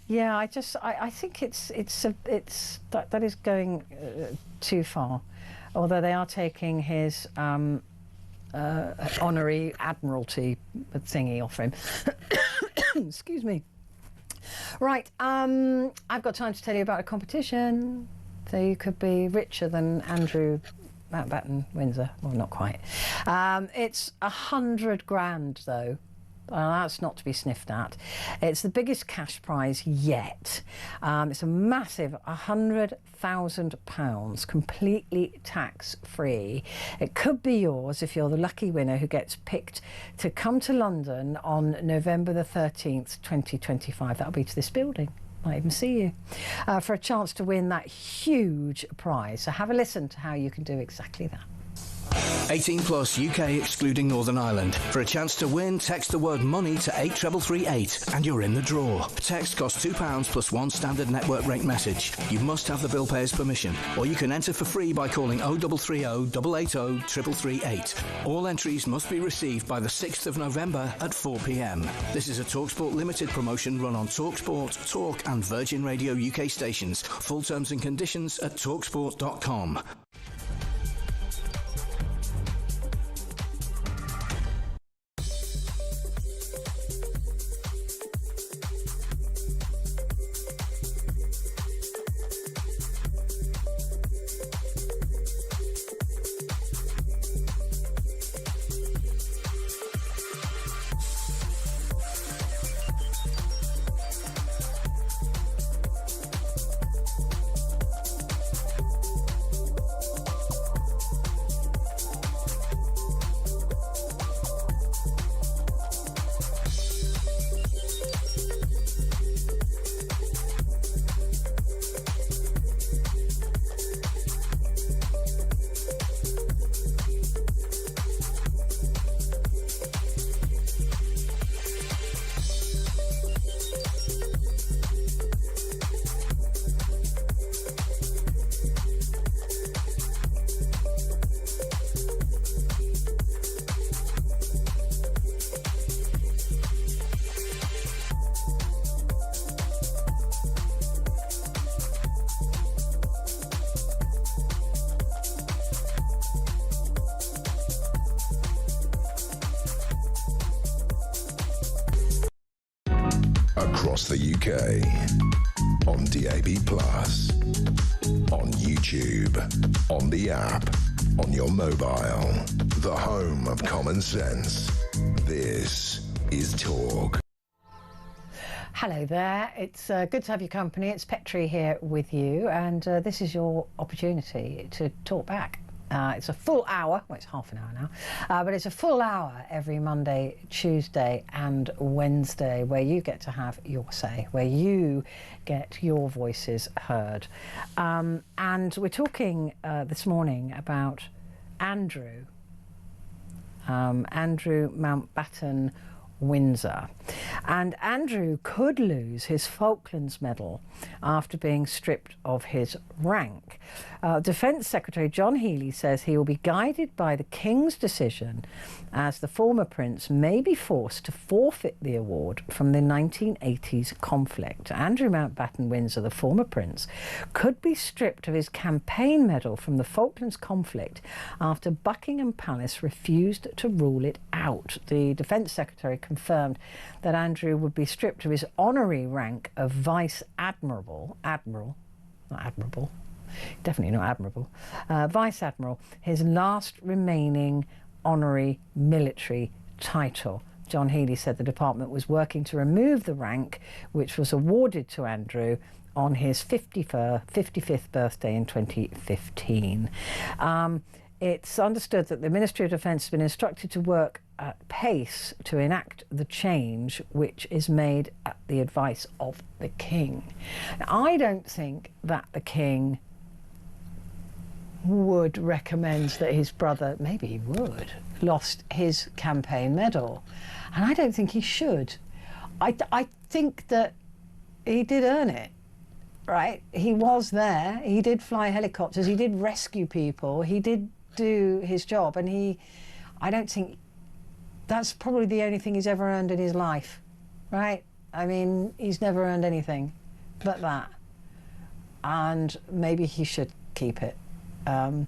Yeah, I think that is going too far. Although they are taking his honorary admiralty thingy off him. Excuse me. Right, I've got time to tell you about a competition. So you could be richer than Andrew Mountbatten Windsor. Well, not quite. It's 100 grand though. That's not to be sniffed at. It's the biggest cash prize yet. It's a massive £100,000, completely tax-free. It could be yours if you're the lucky winner who gets picked to come to London on November the 13th, 2025. That'll be to this building. Might even see you for a chance to win that huge prize. So have a listen to how you can do exactly that. 18 plus UK excluding Northern Ireland. For a chance to win, text the word money to 83338 and you're in the draw. Text costs £2 plus one standard network rate message. You must have the bill payer's permission, or you can enter for free by calling 0330 880 3338. All entries must be received by the 6th of November at 4 p.m. This is a TalkSport limited promotion run on TalkSport, Talk and Virgin Radio UK stations. Full terms and conditions at talksport.com. Across the UK, on DAB+, on YouTube, on the app, on your mobile, the home of common sense. This is Talk. Hello there, it's good to have your company. It's Petrie here with you, and this is your opportunity to talk back. It's a full hour, well, it's half an hour now, but it's a full hour every Monday, Tuesday and Wednesday where you get to have your say, where you get your voices heard. And we're talking this morning about Andrew Mountbatten Windsor. And Andrew could lose his Falklands Medal after being stripped of his rank. Defence Secretary John Healey says he will be guided by the King's decision, as the former Prince may be forced to forfeit the award from the 1980s conflict. Andrew Mountbatten Windsor, the former Prince, could be stripped of his campaign medal from the Falklands conflict after Buckingham Palace refused to rule it out. The Defence Secretary confirmed that Andrew would be stripped of his honorary rank of Vice Admiral, definitely not Admiral, Vice Admiral, his last remaining honorary military title. John Healey said the department was working to remove the rank, which was awarded to Andrew on his 55th birthday in 2015. It's understood that the Ministry of Defence has been instructed to work pace to enact the change which is made at the advice of the king. Now, I don't think that the king would recommend that his brother, maybe he would, lost his campaign medal. And I don't think he should. I think that he did earn it, right? He was there, he did fly helicopters, he did rescue people, he did do his job, and I don't think that's probably the only thing he's ever earned in his life, right? I mean, he's never earned anything but that. And maybe he should keep it. Some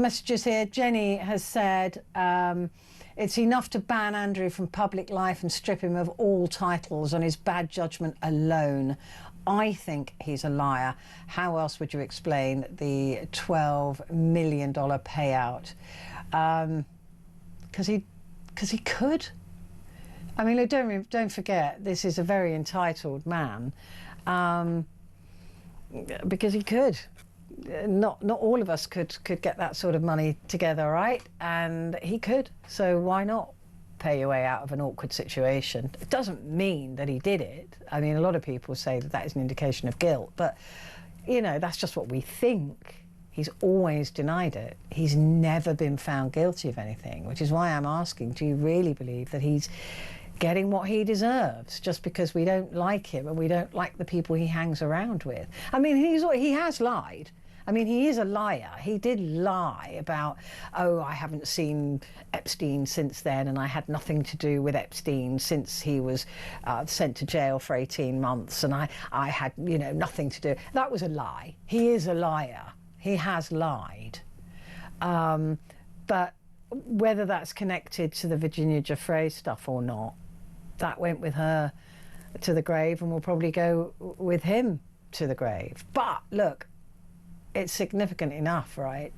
messages here. Jenny has said, it's enough to ban Andrew from public life and strip him of all titles on his bad judgment alone. I think he's a liar. How else would you explain the $12 million payout? Because he could. I mean, don't forget, this is a very entitled man, because he could. Not all of us could get that sort of money together, right? And he could. So why not pay your way out of an awkward situation? It doesn't mean that he did it. I mean, a lot of people say that is an indication of guilt, but you know, that's just what we think. He's always denied it. He's never been found guilty of anything, which is why I'm asking, do you really believe that he's getting what he deserves just because we don't like him and we don't like the people he hangs around with? I mean, he has lied. I mean, he is a liar. He did lie about, oh, I haven't seen Epstein since then, and I had nothing to do with Epstein since he was sent to jail for 18 months, and I had, you know, nothing to do. That was a lie. He is a liar. He has lied. But whether that's connected to the Virginia Giuffre stuff or not, that went with her to the grave and will probably go with him to the grave. But look, it's significant enough, right,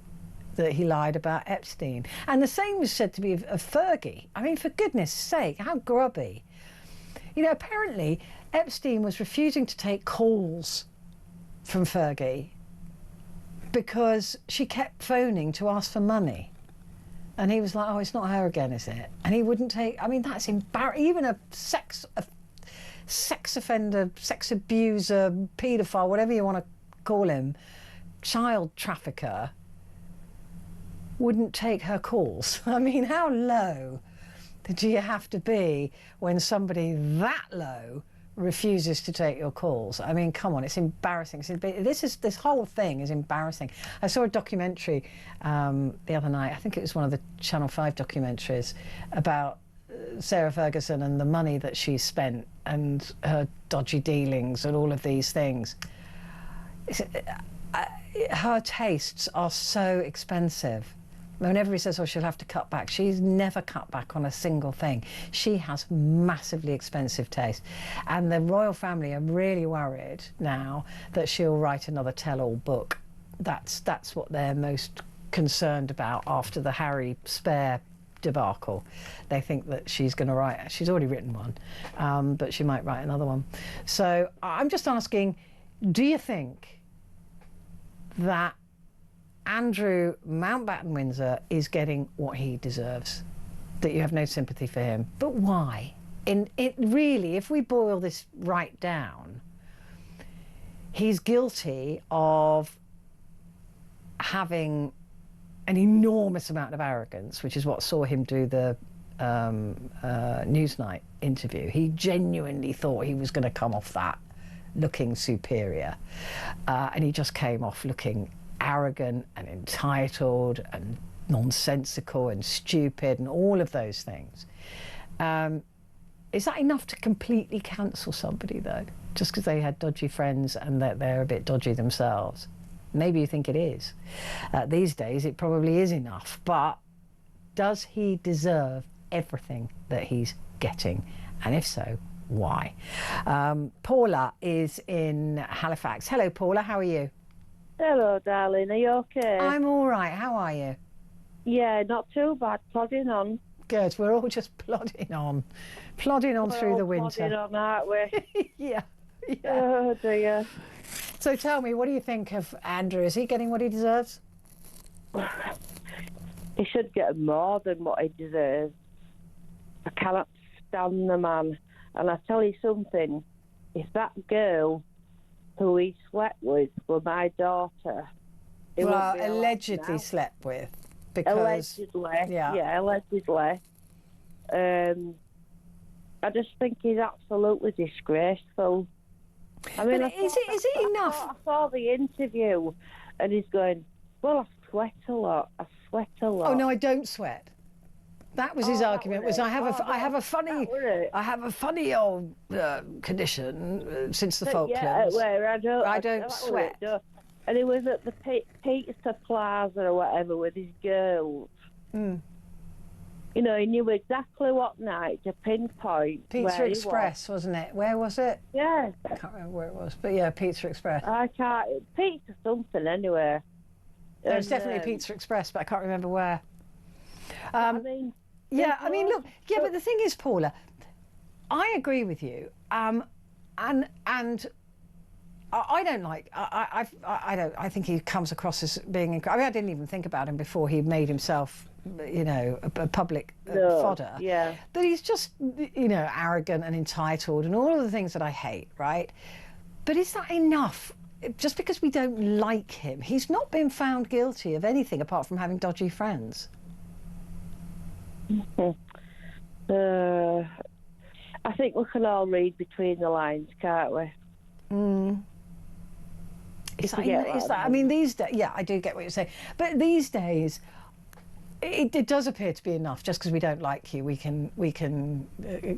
that he lied about Epstein. And the same was said to be of Fergie. I mean, for goodness sake, how grubby. You know, apparently Epstein was refusing to take calls from Fergie because she kept phoning to ask for money. And he was like, oh, it's not her again, is it? And he wouldn't take, I mean, that's embarrassing. Even a sex offender, sex abuser, paedophile, whatever you want to call him, child trafficker, wouldn't take her calls. I mean, how low do you have to be when somebody that low refuses to take your calls? I mean, come on, it's embarrassing. This whole thing is embarrassing. I saw a documentary the other night. I think it was one of the Channel 5 documentaries about Sarah Ferguson and the money that she spent and her dodgy dealings and all of these things. Her tastes are so expensive. When everybody says, oh, she'll have to cut back, she's never cut back on a single thing. She has massively expensive taste. And the royal family are really worried now that she'll write another tell-all book. That's what they're most concerned about after the Harry Spare debacle. They think that she's going to write, she's already written one, but she might write another one. So I'm just asking, do you think that Andrew Mountbatten-Windsor is getting what he deserves, that you have no sympathy for him? But why? Really, if we boil this right down, he's guilty of having an enormous amount of arrogance, which is what saw him do the Newsnight interview. He genuinely thought he was going to come off that looking superior, and he just came off looking arrogant and entitled and nonsensical and stupid and all of those things. Is that enough to completely cancel somebody, though, just because they had dodgy friends and that they're a bit dodgy themselves? Maybe you think it is. These days it probably is enough, but does he deserve everything that he's getting? And if so, why? Paula is in Halifax. Hello, Paula, how are you? Hello, darling, are you okay? I'm all right, how are you? Yeah, not too bad, plodding on. Good, we're all just plodding on through the winter. Plodding on, aren't we? yeah. Oh dear. So tell me, what do you think of Andrew? Is he getting what he deserves? he should get more than what he deserves. I cannot stand the man. And I tell you something, if that girl who he slept with were my daughter... Well, allegedly slept with, because... Allegedly, yeah, allegedly. I just think he's absolutely disgraceful. I mean, but is it enough? I saw the interview, and he's going, "Well, I sweat a lot. I sweat a lot." Oh no, I don't sweat. That was his argument. Was I have a funny old condition since the Falklands. Yeah, where I don't sweat. And he was at the Pizza Plaza or whatever with his girls. Mm. You know, he knew exactly what night to pinpoint. Pizza Express, wasn't it? Where was it? Yeah. I can't remember where it was, but yeah, Pizza Express. I can't. Pizza something anyway. There's definitely Pizza Express, but I can't remember where. I mean, look, but the thing is, Paula, I agree with you, and I don't like. I think he comes across as being. I mean, I didn't even think about him before he made himself, you know, a public fodder. Yeah. But he's just, you know, arrogant and entitled and all of the things that I hate, right? But is that enough? Just because we don't like him, he's not been found guilty of anything apart from having dodgy friends. I think we can all read between the lines, can't we? Mm. I mean, these days, yeah, I do get what you're saying. But these days, it does appear to be enough. Just because we don't like you, we can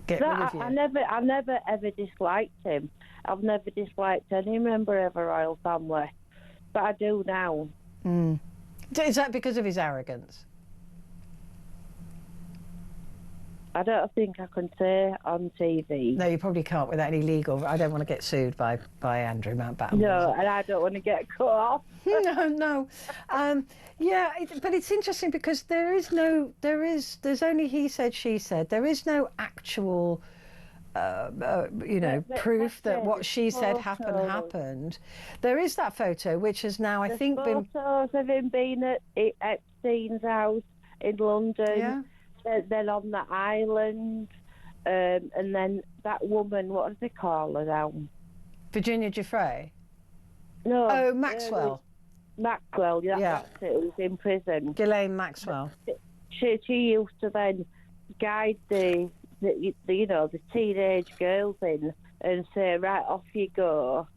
get rid of you. I never ever disliked him. I've never disliked any member of a royal family, but I do now. Mm. Is that because of his arrogance? I don't think I can say on TV. No, you probably can't without any legal. I don't want to get sued by Andrew Mountbatten. No, and I don't want to get cut off. No. Yeah, but it's interesting because there's only he said, she said. There is no actual, proof that what she said happened. There is that photo, which has now, I think, been photos of him being at Epstein's house in London. Yeah. Then on the island, and then that woman, what do they call her now? Virginia Giuffre? No. Oh, Maxwell. Maxwell, yeah. That's it, who was in prison. Ghislaine Maxwell. She used to then guide the teenage girls in and say, right, off you go,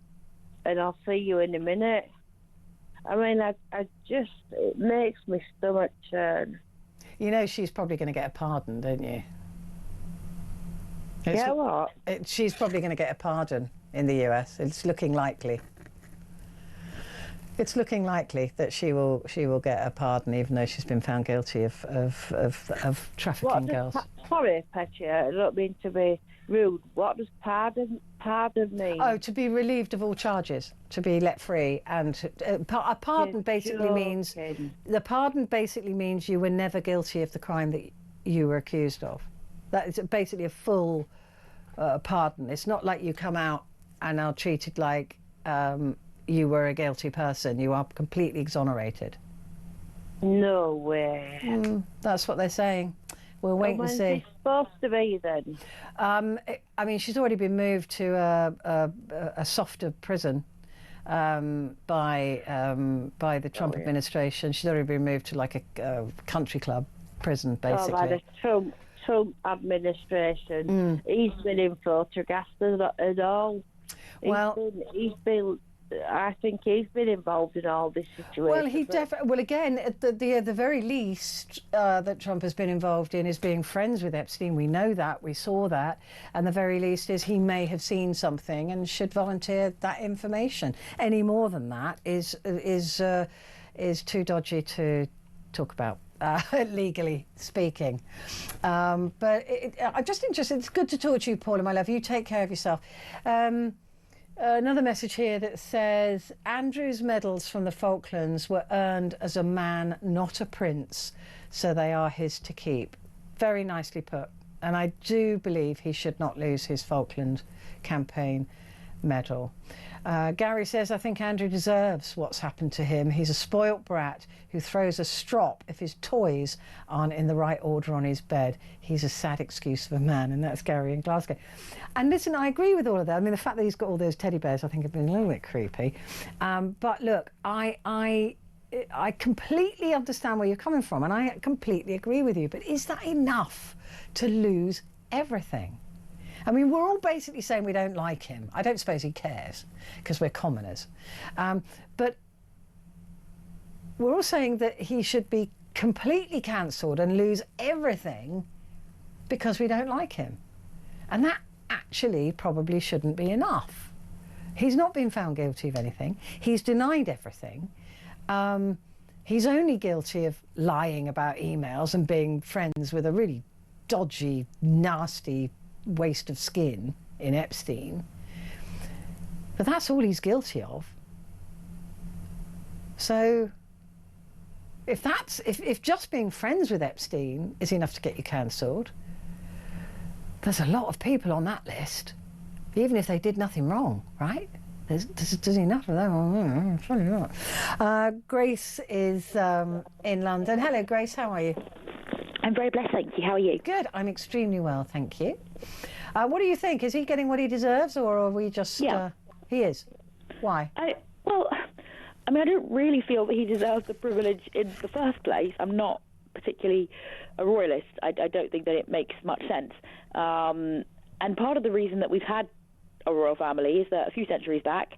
and I'll see you in a minute. I mean, it makes my stomach churn. You know she's probably going to get a pardon, don't you? Yeah, what? She's probably going to get a pardon in the US. It's looking likely. It's looking likely that she will get a pardon, even though she's been found guilty of trafficking girls. Sorry, Petrie, I don't mean to be rude. What does pardon mean? Oh, to be relieved of all charges, to be let free, and a pardon basically means you were never guilty of the crime that you were accused of. That is basically a full pardon. It's not like you come out and are treated like you were a guilty person. You are completely exonerated. No way. That's what they're saying. We'll wait and see. When's it supposed to be then? I mean, she's already been moved to a softer prison by the Trump administration. She's already been moved to like a country club prison, basically. By the Trump administration. He's been in photographs and all. I think he's been involved in all this situation. Well, he definitely. Well, again, at the very least that Trump has been involved in is being friends with Epstein. We know that. We saw that. And the very least is he may have seen something and should volunteer that information. Any more than that is too dodgy to talk about. Legally speaking, but I'm just interested. It's good to talk to you, Paula, my love. You take care of yourself. Another message here that says Andrew's medals from the Falklands were earned as a man, not a prince, so they are his to keep. Very nicely put. And I do believe he should not lose his Falkland campaign medal. Gary says, I think Andrew deserves what's happened to him. He's a spoilt brat who throws a strop if his toys aren't in the right order on his bed. He's a sad excuse of a man. And that's Gary in Glasgow. And listen, I agree with all of that. I mean, the fact that he's got all those teddy bears, I think, have been a little bit creepy. But look, I completely understand where you're coming from, and I completely agree with you. But is that enough to lose everything? I mean, we're all basically saying we don't like him. I don't suppose he cares, because we're commoners. But we're all saying that he should be completely cancelled and lose everything because we don't like him. And that actually probably shouldn't be enough. He's not been found guilty of anything. He's denied everything. He's only guilty of lying about emails and being friends with a really dodgy, nasty waste of skin in Epstein. But that's all he's guilty of. So if just being friends with Epstein is enough to get you cancelled, there's a lot of people on that list, even if they did nothing wrong, right? There's enough of them. Probably not. Grace is in London. Hello, Grace. How are you? I'm very blessed, thank you. How are you? Good. I'm extremely well, thank you. What do you think? Is he getting what he deserves, or are we just... Yeah. He is. Why? I don't really feel that he deserves the privilege in the first place. I'm not particularly a royalist. I don't think that it makes much sense. And part of the reason that we've had a royal family is that a few centuries back,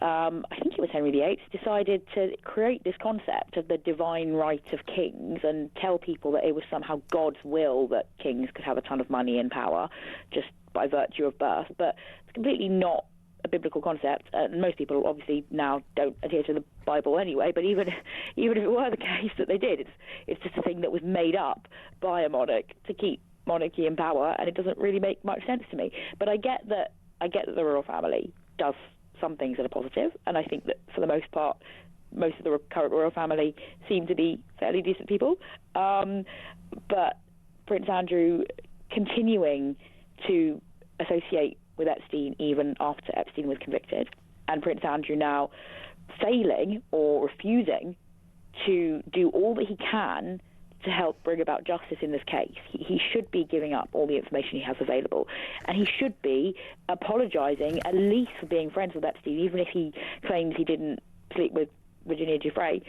I think it was Henry VIII, decided to create this concept of the divine right of kings and tell people that it was somehow God's will that kings could have a ton of money and power just by virtue of birth. But it's completely not a biblical concept, and most people obviously now don't adhere to the Bible anyway, but even if it were the case that they did, it's just a thing that was made up by a monarch to keep monarchy in power, and it doesn't really make much sense to me. But I get that the royal family does some things that are positive, and I think that for the most part, most of the current royal family seem to be fairly decent people. But Prince Andrew continuing to associate with Epstein even after Epstein was convicted, and Prince Andrew now failing or refusing to do all that he can to help bring about justice in this case. He should be giving up all the information he has available, and he should be apologising at least for being friends with Epstein, even if he claims he didn't sleep with Virginia Giuffre.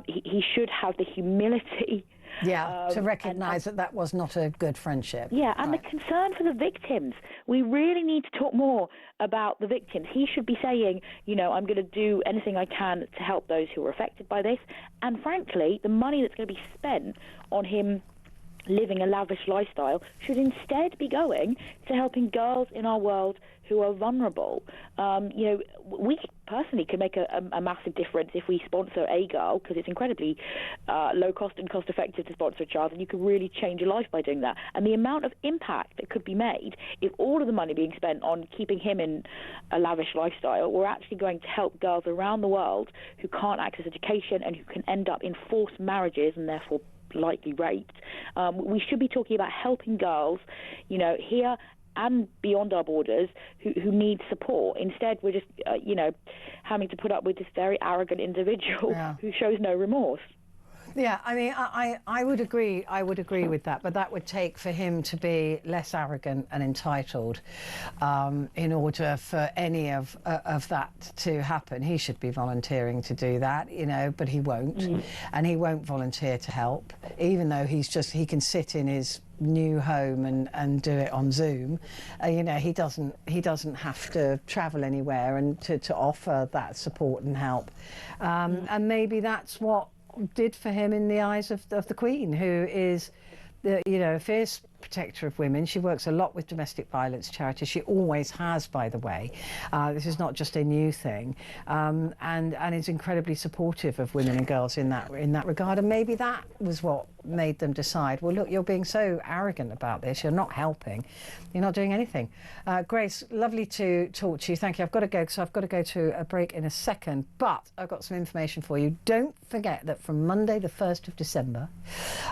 He should have the humility to recognise that was not a good friendship. Yeah, and right. The concern for the victims. We really need to talk more about the victims. He should be saying, I'm going to do anything I can to help those who are affected by this. And frankly, the money that's going to be spent on him living a lavish lifestyle should instead be going to helping girls in our world who are vulnerable. We personally can make a massive difference if we sponsor a girl, because it's incredibly low cost and cost effective to sponsor a child, and you can really change a life by doing that. And the amount of impact that could be made if all of the money being spent on keeping him in a lavish lifestyle were actually going to help girls around the world who can't access education and who can end up in forced marriages and therefore likely raped. We should be talking about helping girls, here and beyond our borders who need support. Instead, we're just, having to put up with this very arrogant individual who shows no remorse. Yeah, I mean, I would agree. I would agree with that, but that would take for him to be less arrogant and entitled in order for any of that to happen. He should be volunteering to do that, but he won't, and he won't volunteer to help, even though he can sit in his new home and do it on Zoom. He doesn't have to travel anywhere and to offer that support and help, and maybe that's what did for him in the eyes of the Queen, who is a fierce protector of women. She works a lot with domestic violence charities. She always has, by the way. This is not just a new thing, and is incredibly supportive of women and girls in that regard. And maybe that was what made them decide, well, look, you're being so arrogant about this. You're not helping. You're not doing anything. Grace, lovely to talk to you. Thank you. I've got to go because I've got to go to a break in a second, but I've got some information for you. Don't forget that from Monday, the 1st of December,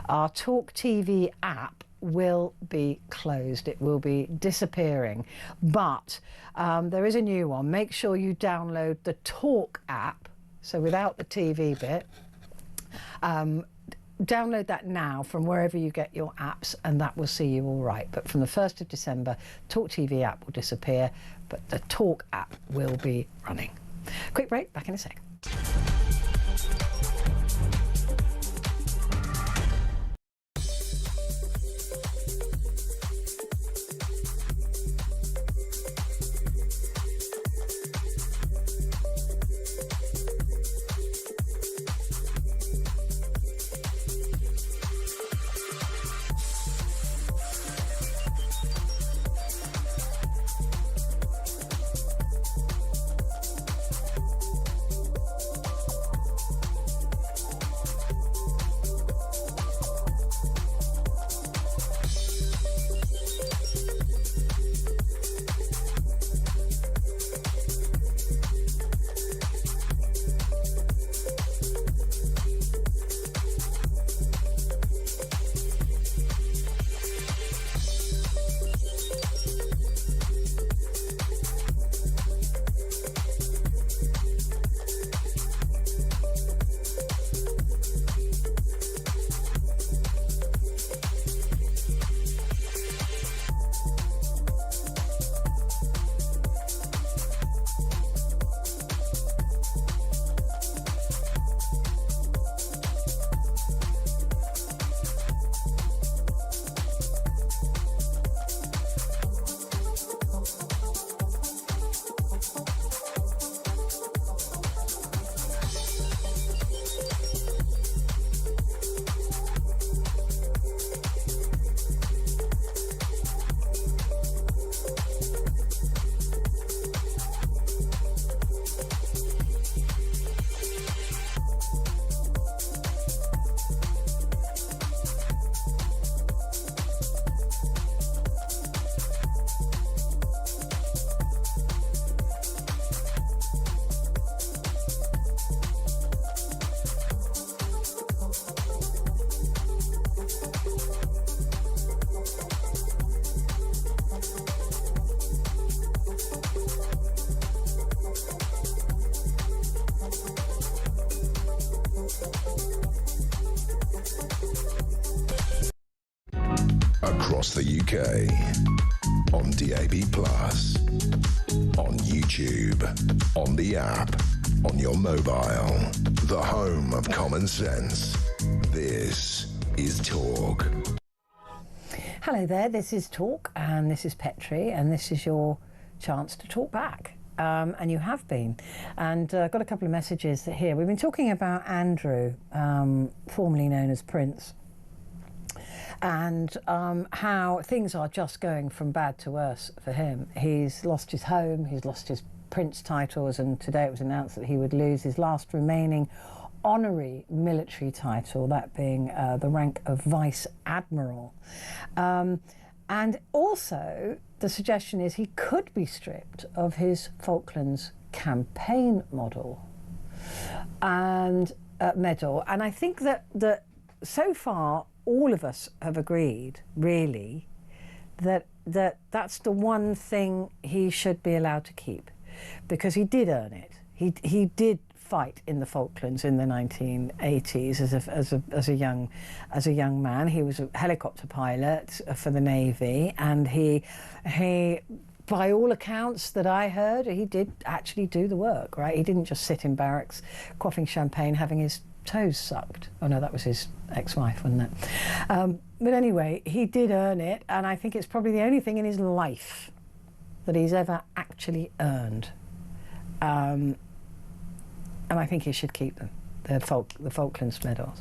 our talkTV app will be closed. It will be disappearing. But there is a new one. Make sure you download the Talk app, so without the TV bit. Download that now from wherever you get your apps, and that will see you all right. But from the 1st of December, talkTV app will disappear, but the Talk app will be running. Quick break, back in a sec. Across the UK, on DAB+, on YouTube, on the app, on your mobile, the home of common sense. This is Talk. Hello there, this is Talk, and this is Petrie, and this is your chance to talk back. And you have been. And I've got a couple of messages here. We've been talking about Andrew, formerly known as Prince, and how things are just going from bad to worse for him. He's lost his home, he's lost his Prince titles, and today it was announced that he would lose his last remaining honorary military title, that being the rank of Vice Admiral. And also, the suggestion is he could be stripped of his Falklands campaign model and medal. And I think that so far, all of us have agreed, really, that that's the one thing he should be allowed to keep, because he did earn it. He did fight in the Falklands in the 1980s as a young man. He was a helicopter pilot for the Navy, and he by all accounts that I heard, he did actually do the work, right? He didn't just sit in barracks quaffing champagne, having his toes sucked. Oh no, that was his ex-wife, wasn't it? But anyway, he did earn it, and I think it's probably the only thing in his life that he's ever actually earned. And I think he should keep them, the Falklands medals.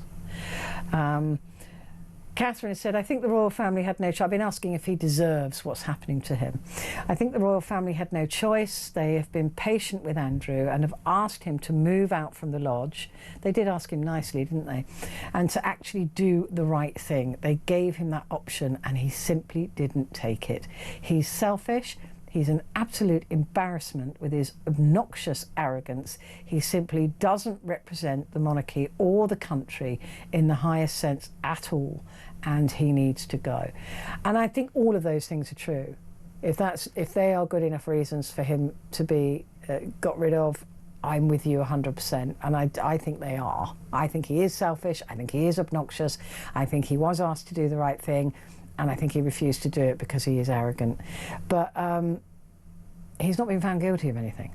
Catherine said, I think the royal family had no choice. I've been asking if he deserves what's happening to him. I think the royal family had no choice. They have been patient with Andrew and have asked him to move out from the lodge. They did ask him nicely, didn't they? And to actually do the right thing. They gave him that option and he simply didn't take it. He's selfish. He's an absolute embarrassment with his obnoxious arrogance. He simply doesn't represent the monarchy or the country in the highest sense at all. and he needs to go. And I think all of those things are true. If they are good enough reasons for him to be got rid of, I'm with you 100%, and I think they are. I think he is selfish, I think he is obnoxious, I think he was asked to do the right thing, and I think he refused to do it because he is arrogant. But he's not been found guilty of anything.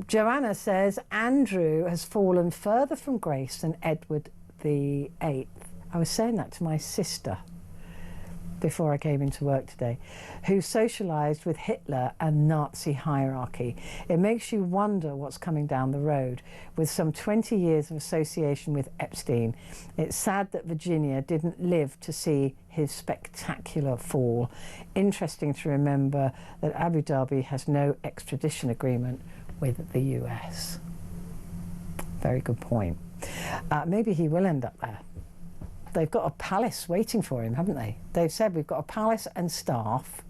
Joanna says, Andrew has fallen further from grace than Edward VIII. I was saying that to my sister before I came into work today, who socialised with Hitler and Nazi hierarchy. It makes you wonder what's coming down the road. With some 20 years of association with Epstein, it's sad that Virginia didn't live to see his spectacular fall. Interesting to remember that Abu Dhabi has no extradition agreement with the US. Very good point. Maybe he will end up there. They've got a palace waiting for him, haven't they? They've said we've got a palace and staff,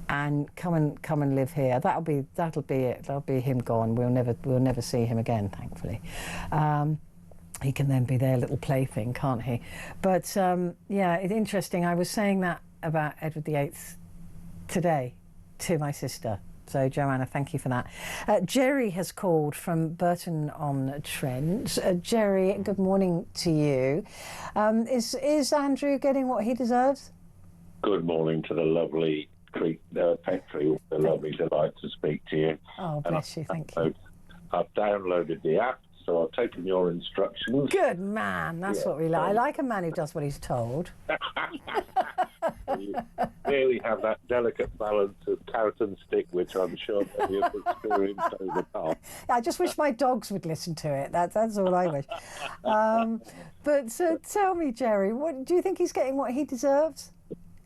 and come and live here. That'll be it. That'll be him gone. We'll never see him again, thankfully. He can then be their little plaything, can't he? But yeah, it's interesting. I was saying that about Edward VIII today to my sister. So, Joanna, thank you for that. Jerry has called from Burton-on-Trent. Jerry, good morning to you. Is Andrew getting what he deserves? Good morning to the lovely Petrie. The lovely delight to speak to you. Oh, bless you. Thank you. I've downloaded the app, so I've taken your instructions. Good man. That's what we like. I like a man who does what he's told. You really have that delicate balance of carrot and stick, which I'm sure that you've experienced over time. I just wish my dogs would listen to it. That's all I wish. But so tell me, Jerry, what do you think he's getting what he deserves?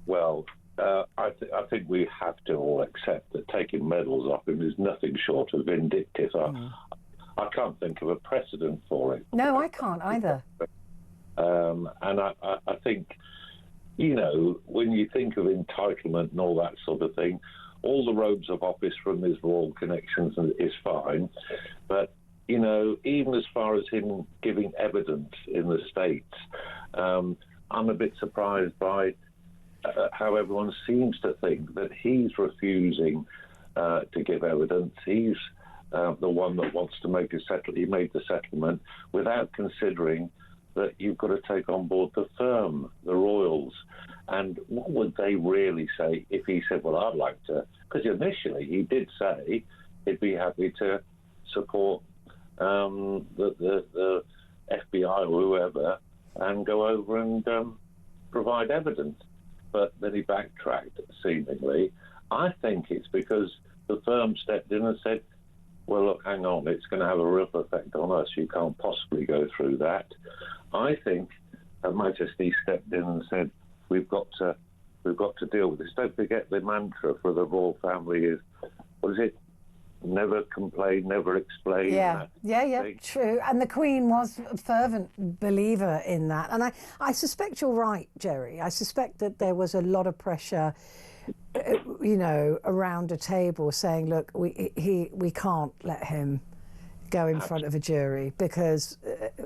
Well, I think we have to all accept that taking medals off him is nothing short of vindictive. I can't think of a precedent for it. No, I can't either. And I think, you know, when you think of entitlement and all that sort of thing, all the robes of office from his royal connections is fine. But, you know, even as far as him giving evidence in the States, I'm a bit surprised by how everyone seems to think that he's refusing to give evidence. He's the one that wants to make a settlement. He made the settlement without considering that you've got to take on board the firm, the royals. And what would they really say if he said, well, I'd like to, because initially he did say he'd be happy to support the FBI or whoever and go over and provide evidence. But then he backtracked, seemingly. I think it's because the firm stepped in and said, well, look, hang on, it's going to have a ripple effect on us. You can't possibly go through that. I think Her Majesty stepped in and said, we've got to deal with this. Don't forget the mantra for the royal family is, what is it? Never complain, never explain. Yeah, true. And the Queen was a fervent believer in that. And I suspect you're right, Jerry. I suspect that there was a lot of pressure, you know, around a table saying, look, we can't let him go in front of a jury because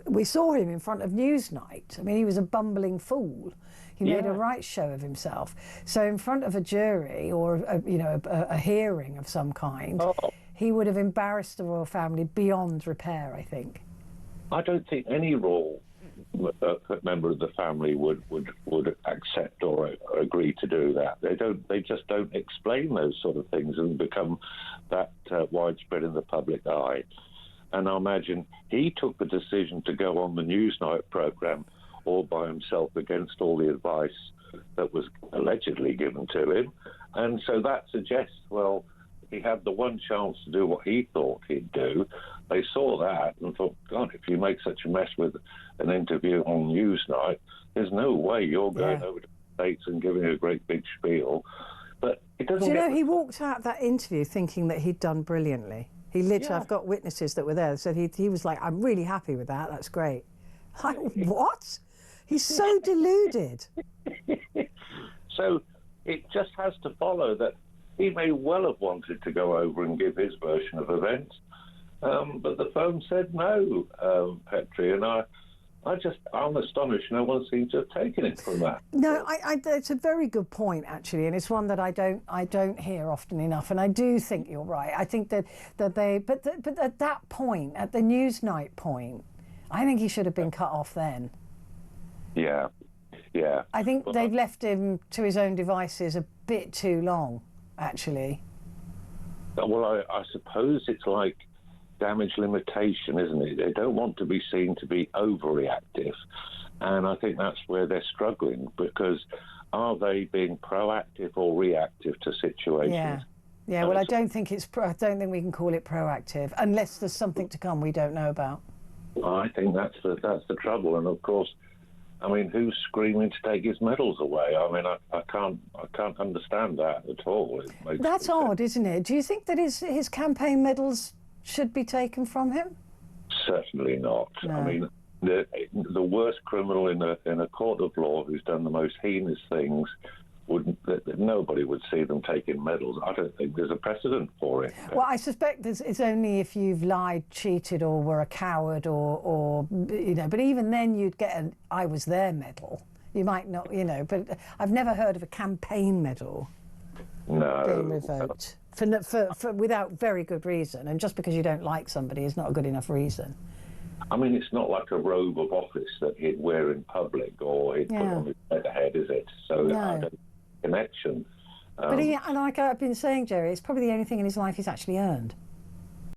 we saw him in front of Newsnight. I mean, he was a bumbling fool. He made a right show of himself. So in front of a jury or, a hearing of some kind, he would have embarrassed the royal family beyond repair, I think. I don't think any royal member of the family would accept or agree to do that. They just don't explain those sort of things and become that widespread in the public eye. And I imagine he took the decision to go on the Newsnight programme all by himself against all the advice that was allegedly given to him. And so that suggests, well, he had the one chance to do what he thought he'd do. They saw that and thought, God, if you make such a mess with an interview on Newsnight, there's no way you're going over to the States and giving a great big spiel. But it doesn't. Do you know, he walked out that interview thinking that he'd done brilliantly. He literally, I've got witnesses that were there, said he was like, I'm really happy with that, that's great. Like, what? He's so deluded. So it just has to follow that he may well have wanted to go over and give his version of events, but the firm said no, Petrie, and I'm astonished no one seems to have taken it from that. No, it's a very good point, actually, and it's one that I don't hear often enough. And I do think you're right. I think that they, but at that point, at the Newsnight point, I think he should have been cut off then. Yeah. I think they've left him to his own devices a bit too long, actually. Well, I suppose it's like damage limitation, isn't it? They don't want to be seen to be overreactive, and I think that's where they're struggling, because are they being proactive or reactive to situations? Yeah. Well, I don't think we can call it proactive unless there's something to come we don't know about. I think that's the trouble, and of course, I mean, who's screaming to take his medals away? I mean, I can't understand that at all. That's odd, isn't it? Do you think that his campaign medals should be taken from him? Certainly not. No. I mean, the worst criminal in a court of law who's done the most heinous things, nobody would see them taking medals. I don't think there's a precedent for it. Well, I suspect it's only if you've lied, cheated, or were a coward, or But even then, you'd get an "I was there" medal. You might not, But I've never heard of a campaign medal being revoked for without very good reason. And just because you don't like somebody is not a good enough reason. I mean, it's not like a robe of office that he'd wear in public or he'd put on his head, is it? So I don't connection. But and like I've been saying, Jerry, it's probably the only thing in his life he's actually earned.